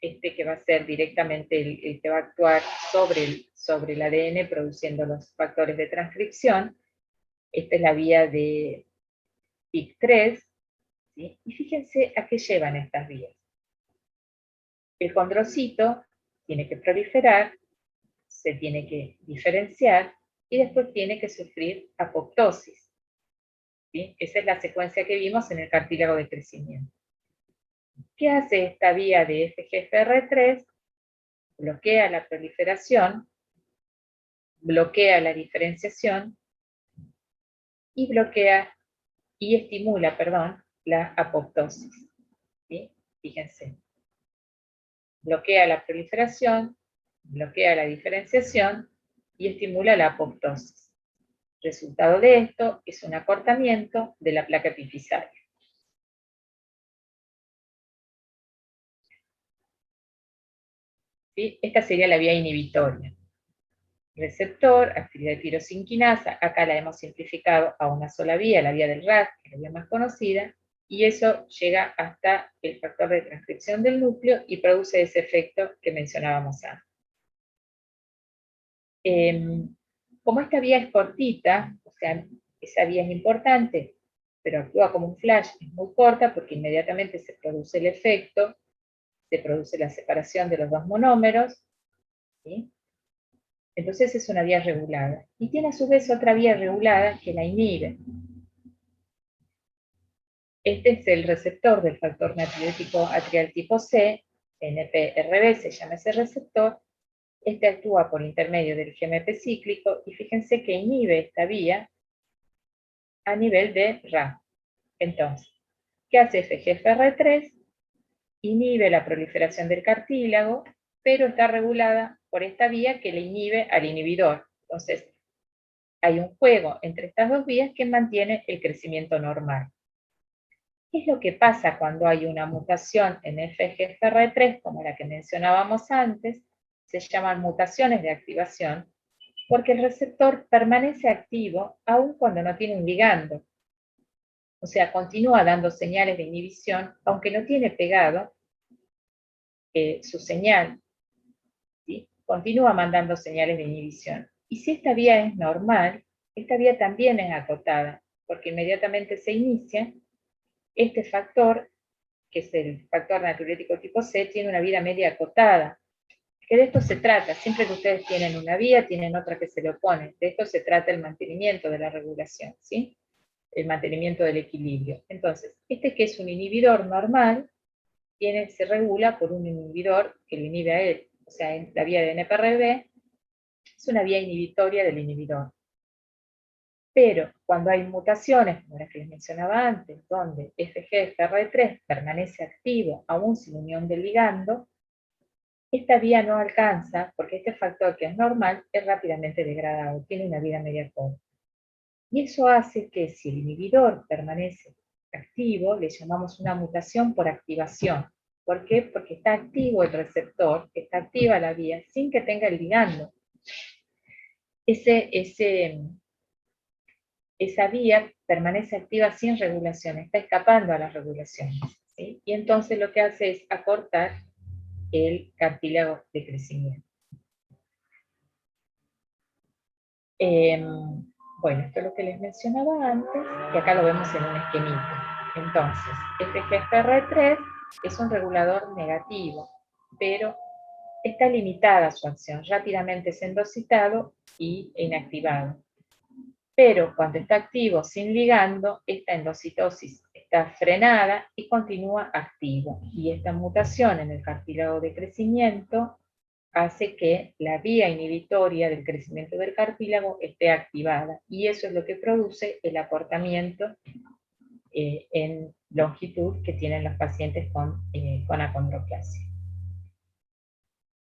este que va a ser directamente el que va a actuar sobre el ADN produciendo los factores de transcripción. Esta es la vía de PIC3, ¿sí? Y fíjense a qué llevan estas vías. El condrocito tiene que proliferar, se tiene que diferenciar y después tiene que sufrir apoptosis, ¿sí? Esa es la secuencia que vimos en el cartílago de crecimiento. ¿Qué hace esta vía de FGFR3? Bloquea la proliferación, bloquea la diferenciación y estimula, la apoptosis, ¿sí? Fíjense. Bloquea la proliferación, bloquea la diferenciación y estimula la apoptosis. Resultado de esto es un acortamiento de la placa epifisaria. ¿Sí? Esta sería la vía inhibitoria. Receptor, actividad de tirosinquinasa, acá la hemos simplificado a una sola vía, la vía del RAS, que es la vía más conocida, y eso llega hasta el factor de transcripción del núcleo y produce ese efecto que mencionábamos antes. Como esta vía es cortita, o sea, esa vía es importante, pero actúa como un flash, es muy corta porque inmediatamente se produce el efecto, se produce la separación de los dos monómeros, ¿sí? Entonces es una vía regulada. Y tiene a su vez otra vía regulada que la inhibe. Este es el receptor del factor natriurético atrial tipo C, NPRB se llama ese receptor. Este actúa por intermedio del GMP cíclico y fíjense que inhibe esta vía a nivel de RAF. Entonces, ¿qué hace FGFR3? Inhibe la proliferación del cartílago, pero está regulada por esta vía que le inhibe al inhibidor. Entonces, hay un juego entre estas dos vías que mantiene el crecimiento normal. ¿Qué es lo que pasa cuando hay una mutación en FGFR3, como la que mencionábamos antes? Se llaman mutaciones de activación, porque el receptor permanece activo aun cuando no tiene un ligando. O sea, continúa dando señales de inhibición, aunque no tiene pegado su señal, ¿sí? Continúa mandando señales de inhibición. Y si esta vía es normal, esta vía también es acotada, porque inmediatamente se inicia, este factor, que es el factor natriurético tipo C, tiene una vida media acotada. Que de esto se trata, siempre que ustedes tienen una vía, tienen otra que se le opone. De esto se trata el mantenimiento de la regulación, ¿sí? El mantenimiento del equilibrio. Entonces, este que es un inhibidor normal, se regula por un inhibidor que lo inhibe a él. O sea, la vía de NPRB es una vía inhibitoria del inhibidor. Pero cuando hay mutaciones, como las que les mencionaba antes, donde FGFR3 permanece activo aún sin unión del ligando, esta vía no alcanza, porque este factor que es normal es rápidamente degradado, tiene una vida media corta. Y eso hace que si el inhibidor permanece activo, le llamamos una mutación por activación. ¿Por qué? Porque está activo el receptor, está activa la vía, sin que tenga el ligando. Esa vía permanece activa sin regulación, está escapando a las regulaciones, ¿sí? Y entonces lo que hace es acortar el cartílago de crecimiento. Bueno, esto es lo que les mencionaba antes, y acá lo vemos en un esquemita. Entonces, FGFR3 es un regulador negativo, pero está limitada su acción, rápidamente es endocitado y inactivado. Pero cuando está activo sin ligando, esta endocitosis está frenada y continúa activo. Y esta mutación en el cartílago de crecimiento hace que la vía inhibitoria del crecimiento del cartílago esté activada. Y eso es lo que produce el acortamiento en longitud que tienen los pacientes con acondroplasia.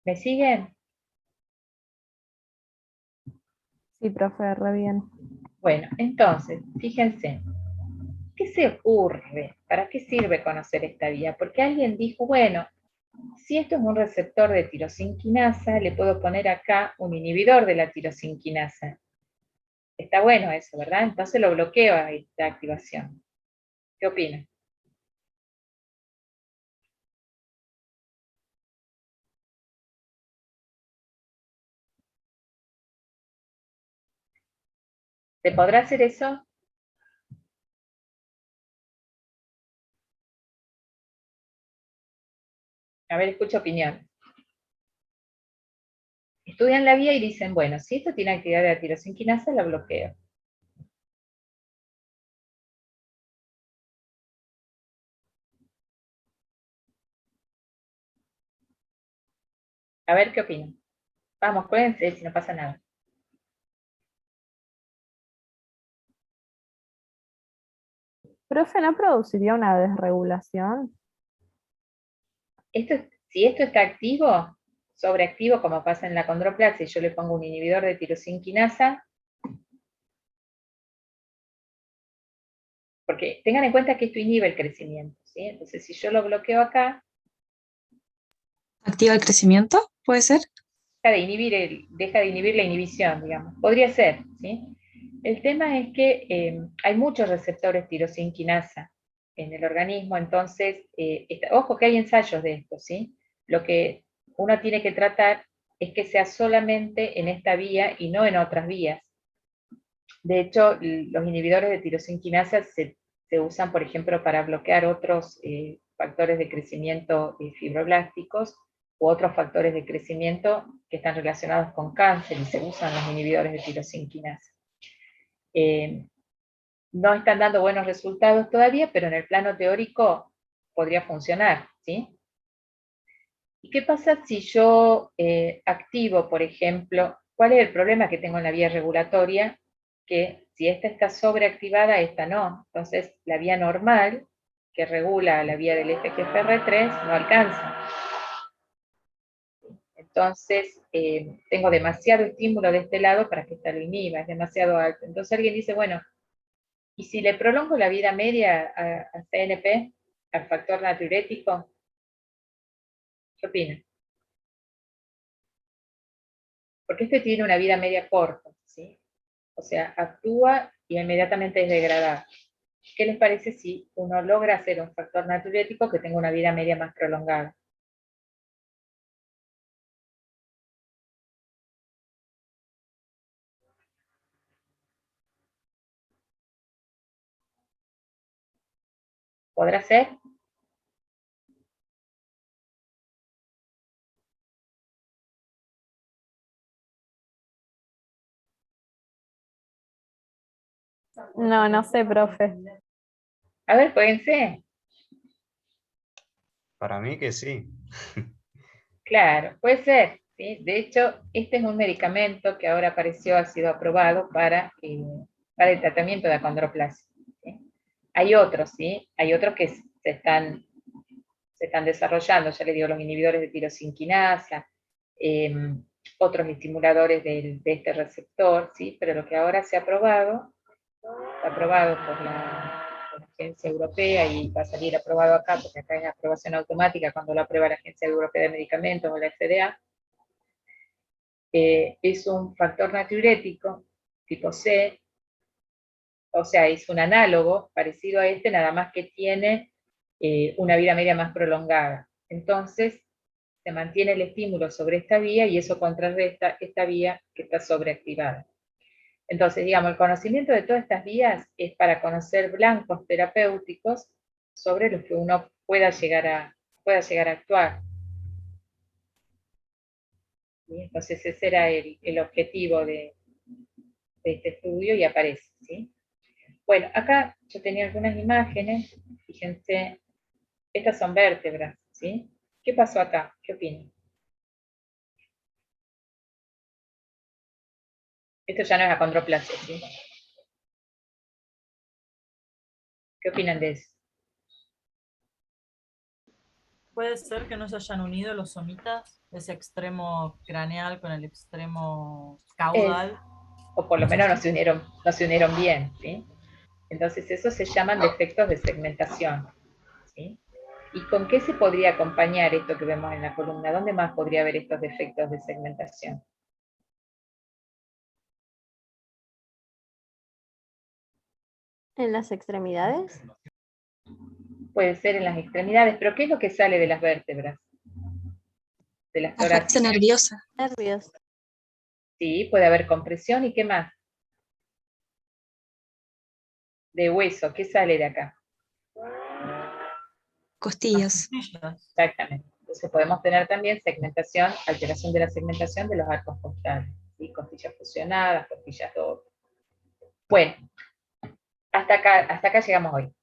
¿Me siguen? Sí, profe, re bien. Bueno, entonces, fíjense, ¿qué se ocurre? ¿Para qué sirve conocer esta vía? Porque alguien dijo, bueno, si esto es un receptor de tirosinquinasa, le puedo poner acá un inhibidor de la tirosinquinasa. Está bueno eso, ¿verdad? Entonces lo bloqueo a esta activación. ¿Qué opinan? ¿Se podrá hacer eso? A ver, escucho opinión. Estudian la vía y dicen, bueno, si esto tiene actividad de la tirosinquinasa, la bloqueo. A ver qué opinan. Vamos, cuídense si no pasa nada. Profe, ¿no produciría una desregulación? Si esto está activo, sobreactivo, como pasa en la condroplasia, y yo le pongo un inhibidor de tirosinquinasa, porque tengan en cuenta que esto inhibe el crecimiento, ¿sí? Entonces, si yo lo bloqueo acá, ¿Activa el crecimiento? ¿Puede ser? deja de inhibir la inhibición, digamos. Podría ser, ¿sí? El tema es que hay muchos receptores tirosinquinasa en el organismo, entonces, ojo que hay ensayos de esto, ¿sí? Lo que uno tiene que tratar es que sea solamente en esta vía y no en otras vías. De hecho, los inhibidores de tirosinquinasa se usan, por ejemplo, para bloquear otros factores de crecimiento fibroblásticos u otros factores de crecimiento que están relacionados con cáncer y se usan los inhibidores de tirosinquinasa. No están dando buenos resultados todavía, pero en el plano teórico podría funcionar, ¿sí? ¿Y qué pasa si yo activo, por ejemplo, cuál es el problema que tengo en la vía regulatoria? Que si esta está sobreactivada, esta no. Entonces, la vía normal, que regula la vía del FGFR3, no alcanza. Entonces, tengo demasiado estímulo de este lado para que esta lo inhiba, es demasiado alto. Entonces alguien dice, bueno, ¿y si le prolongo la vida media a CNP, al factor natriurético? ¿Qué opinan? Porque este tiene una vida media corta, ¿sí? O sea, actúa y inmediatamente es degradado. ¿Qué les parece si uno logra hacer un factor natriurético que tenga una vida media más prolongada? ¿Podrá ser? No, no sé, profe. A ver, pónganse. Para mí que sí. Claro, puede ser, ¿sí? De hecho, este es un medicamento que ahora apareció, ha sido aprobado para el tratamiento de acondroplasia, ¿sí? Hay otros, ¿sí? Hay otros que se están se están desarrollando, ya les digo, los inhibidores de tirosinquinasa, otros estimuladores de este receptor, ¿sí? Pero lo que ahora se ha aprobado, está aprobado por la Agencia Europea y va a salir aprobado acá, porque acá es aprobación automática cuando lo aprueba la Agencia Europea de Medicamentos o la FDA, es un factor natriurético tipo C, o sea, es un análogo parecido a este, nada más que tiene una vida media más prolongada. Entonces, se mantiene el estímulo sobre esta vía y eso contrarresta esta vía que está sobreactivada. Entonces, digamos, el conocimiento de todas estas vías es para conocer blancos terapéuticos sobre los que uno pueda llegar a actuar. ¿Sí? Entonces, ese era el objetivo de este estudio y aparece, ¿sí? Bueno, acá yo tenía algunas imágenes, fíjense, estas son vértebras, ¿sí? ¿Qué pasó acá? ¿Qué opinan? Esto ya no es acondroplasia, ¿sí? ¿Qué opinan de eso? Puede ser que no se hayan unido los somitas, ese extremo craneal con el extremo caudal. O por lo menos no se unieron bien, ¿sí? Entonces, eso se llaman defectos de segmentación, ¿sí? ¿Y con qué se podría acompañar esto que vemos en la columna? ¿Dónde más podría haber estos defectos de segmentación? ¿En las extremidades? Puede ser en las extremidades, pero ¿qué es lo que sale de las vértebras? De las Afasia torácicas. nerviosa. Nervios. Sí, puede haber compresión, ¿y qué más? De hueso, ¿qué sale de acá? Costillas. Exactamente. Entonces podemos tener también segmentación, alteración de la segmentación de los arcos costales, ¿sí? Costillas fusionadas, costillas dobles. Bueno, hasta acá llegamos hoy.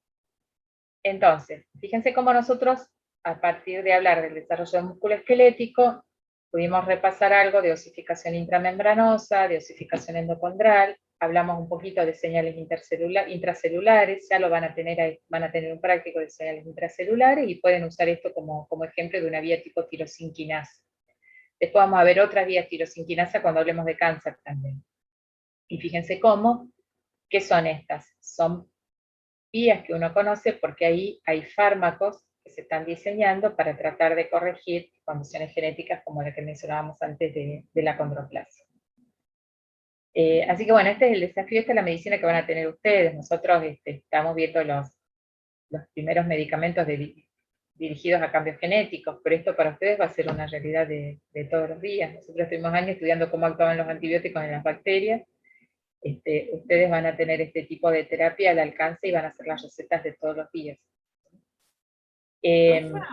Entonces, fíjense cómo nosotros, a partir de hablar del desarrollo del músculo esquelético, pudimos repasar algo de osificación intramembranosa, de osificación endocondral, hablamos un poquito de señales intracelulares, ya lo van a tener un práctico de señales intracelulares y pueden usar esto como ejemplo de una vía tipo tirosinquinasa. Después vamos a ver otras vías tirosinquinasa cuando hablemos de cáncer también. Y fíjense ¿qué son estas? Son vías que uno conoce porque ahí hay fármacos que se están diseñando para tratar de corregir condiciones genéticas como la que mencionábamos antes de la acondroplasia. Así que bueno, este es el desafío, esta es la medicina que van a tener ustedes. Nosotros estamos viendo los primeros medicamentos dirigidos a cambios genéticos, pero esto para ustedes va a ser una realidad de todos los días. Nosotros estuvimos años estudiando cómo actuaban los antibióticos en las bacterias. Ustedes van a tener este tipo de terapia al alcance y van a hacer las recetas de todos los días.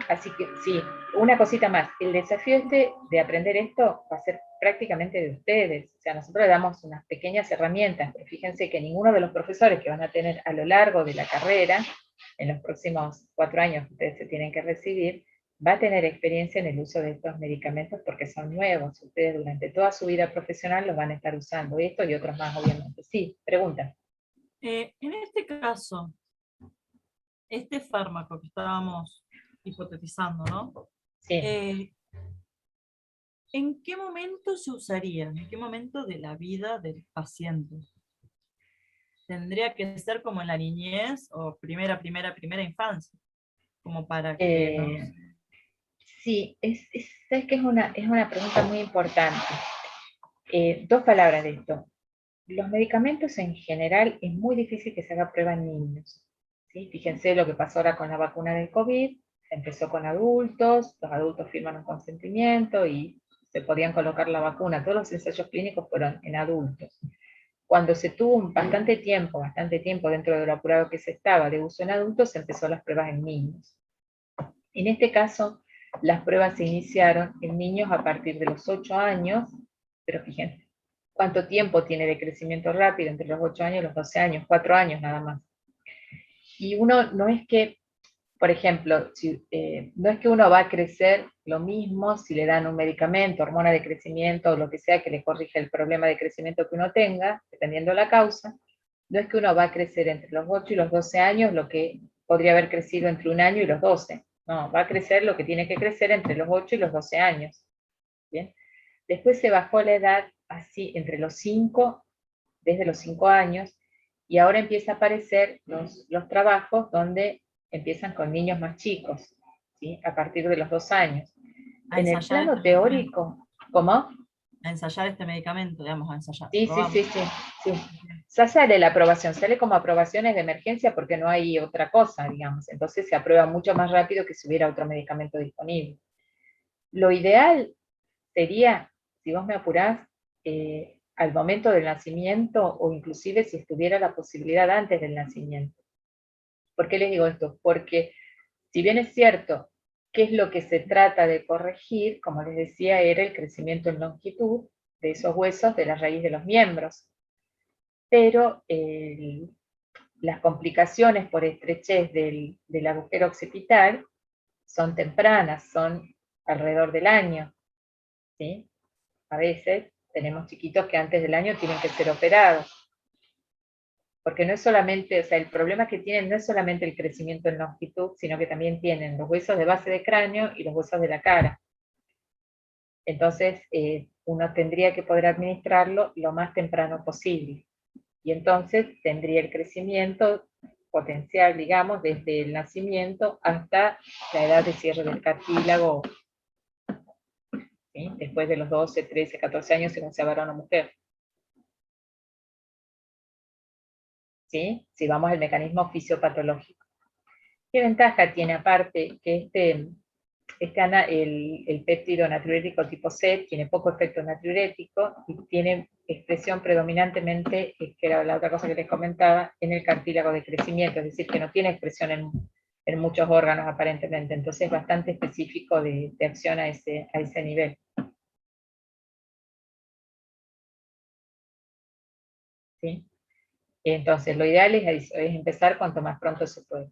Así que sí, una cosita más, el desafío de aprender esto va a ser prácticamente de ustedes, o sea, nosotros le damos unas pequeñas herramientas, pero fíjense que ninguno de los profesores que van a tener a lo largo de la carrera, en los próximos 4 años que ustedes se tienen que recibir, va a tener experiencia en el uso de estos medicamentos porque son nuevos, ustedes durante toda su vida profesional los van a estar usando, esto y otros más obviamente. Sí, pregunta. En este caso, este fármaco que estábamos hipotetizando, ¿no? Sí. ¿En qué momento se usaría? ¿En qué momento de la vida del paciente? ¿Tendría que ser como en la niñez o primera infancia? Como para que Sí, sabes que es una pregunta muy importante. 2 palabras de esto. Los medicamentos en general es muy difícil que se haga prueba en niños. ¿Sí? Fíjense lo que pasó ahora con la vacuna del COVID, se empezó con adultos, los adultos firman un consentimiento y se podían colocar la vacuna. Todos los ensayos clínicos fueron en adultos. Cuando se tuvo bastante tiempo dentro de lo apurado que se estaba de uso en adultos, se empezó las pruebas en niños. En este caso, las pruebas se iniciaron en niños a partir de los 8 años, pero fíjense, ¿cuánto tiempo tiene de crecimiento rápido entre los 8 años y los 12 años? 4 años nada más. Y uno no es que, por ejemplo, no es que uno va a crecer lo mismo si le dan un medicamento, hormona de crecimiento o lo que sea que le corrija el problema de crecimiento que uno tenga, dependiendo de la causa, no es que uno va a crecer entre los 8 y los 12 años lo que podría haber crecido entre 1 año y los 12. No, va a crecer lo que tiene que crecer entre los 8 y los 12 años. ¿Bien? Después se bajó la edad así entre los 5, desde los 5 años, y ahora empieza a aparecer los trabajos donde empiezan con niños más chicos, ¿sí? A partir de los 2 años. A En el ensayar plano este teórico, ¿cómo? A ensayar este medicamento, digamos, a ensayar. Sí, Probamos. sí. Ya sale la aprobación, sale como aprobaciones de emergencia porque no hay otra cosa, digamos. Entonces se aprueba mucho más rápido que si hubiera otro medicamento disponible. Lo ideal sería, si vos me apurás, al momento del nacimiento o inclusive si estuviera la posibilidad antes del nacimiento. ¿Por qué les digo esto? Porque si bien es cierto, ¿qué es lo que se trata de corregir? Como les decía, era el crecimiento en longitud de esos huesos de la raíz de los miembros. Pero las complicaciones por estrechez del agujero occipital son tempranas, son alrededor del año, ¿sí? A veces tenemos chiquitos que antes del año tienen que ser operados. Porque no es solamente, o sea, el problema que tienen no es solamente el crecimiento en longitud, sino que también tienen los huesos de base de cráneo y los huesos de la cara. Entonces, uno tendría que poder administrarlo lo más temprano posible. Y entonces tendría el crecimiento potencial, digamos, desde el nacimiento hasta la edad de cierre del cartílago, ¿sí? Después de los 12, 13, 14 años, según sea varón o mujer. ¿Sí? Si vamos al mecanismo fisiopatológico. ¿Qué ventaja tiene aparte que el péptido natriurético tipo C tiene poco efecto natriurético y tiene expresión predominantemente, que era la otra cosa que les comentaba, en el cartílago de crecimiento, es decir, que no tiene expresión en muchos órganos aparentemente, entonces es bastante específico de acción a ese nivel. ¿Sí? Entonces, lo ideal es empezar cuanto más pronto se puede.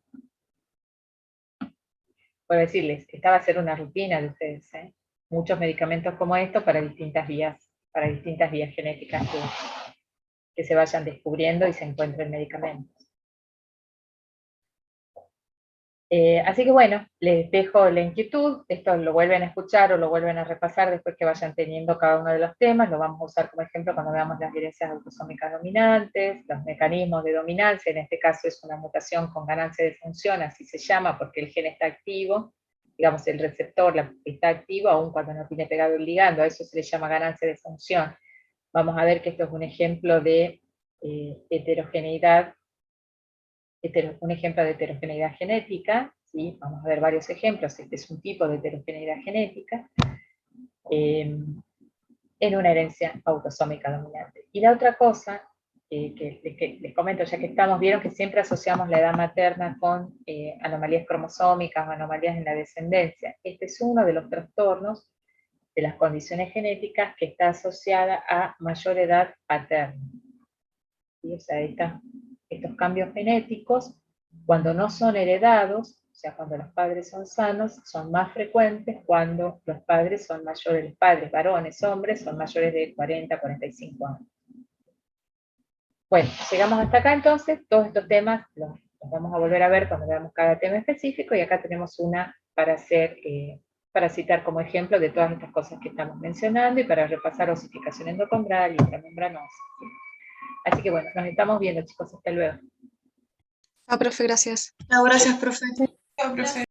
Puedo decirles, esta va a ser una rutina de ustedes, ¿eh? Muchos medicamentos como estos para distintas vías genéticas que se vayan descubriendo y se encuentren medicamentos. Así que bueno, les dejo la inquietud, esto lo vuelven a escuchar o lo vuelven a repasar después que vayan teniendo cada uno de los temas, lo vamos a usar como ejemplo cuando veamos las herencias autosómicas dominantes, los mecanismos de dominancia, en este caso es una mutación con ganancia de función, así se llama porque el gen está activo, digamos el receptor está activo aun cuando no tiene pegado el ligando, a eso se le llama ganancia de función. Vamos a ver que esto es un ejemplo de heterogeneidad, un ejemplo de heterogeneidad genética, ¿sí? Vamos a ver varios ejemplos, este es un tipo de heterogeneidad genética, en una herencia autosómica dominante. Y la otra cosa que les comento, ya que estamos, vieron que siempre asociamos la edad materna con anomalías cromosómicas o anomalías en la descendencia. Este es uno de los trastornos de las condiciones genéticas que está asociada a mayor edad paterna. ¿Sí? O sea, estos cambios genéticos, cuando no son heredados, o sea, cuando los padres son sanos, son más frecuentes cuando los padres son mayores, los padres varones, hombres, son mayores de 40, 45 años. Bueno, llegamos hasta acá entonces, todos estos temas los vamos a volver a ver cuando veamos cada tema específico, y acá tenemos una para para citar como ejemplo de todas estas cosas que estamos mencionando y para repasar osificación endocondral y intramembranosa. Así que bueno, nos estamos viendo, chicos, hasta luego. Profe, gracias. No, gracias, profe. Chao, profe.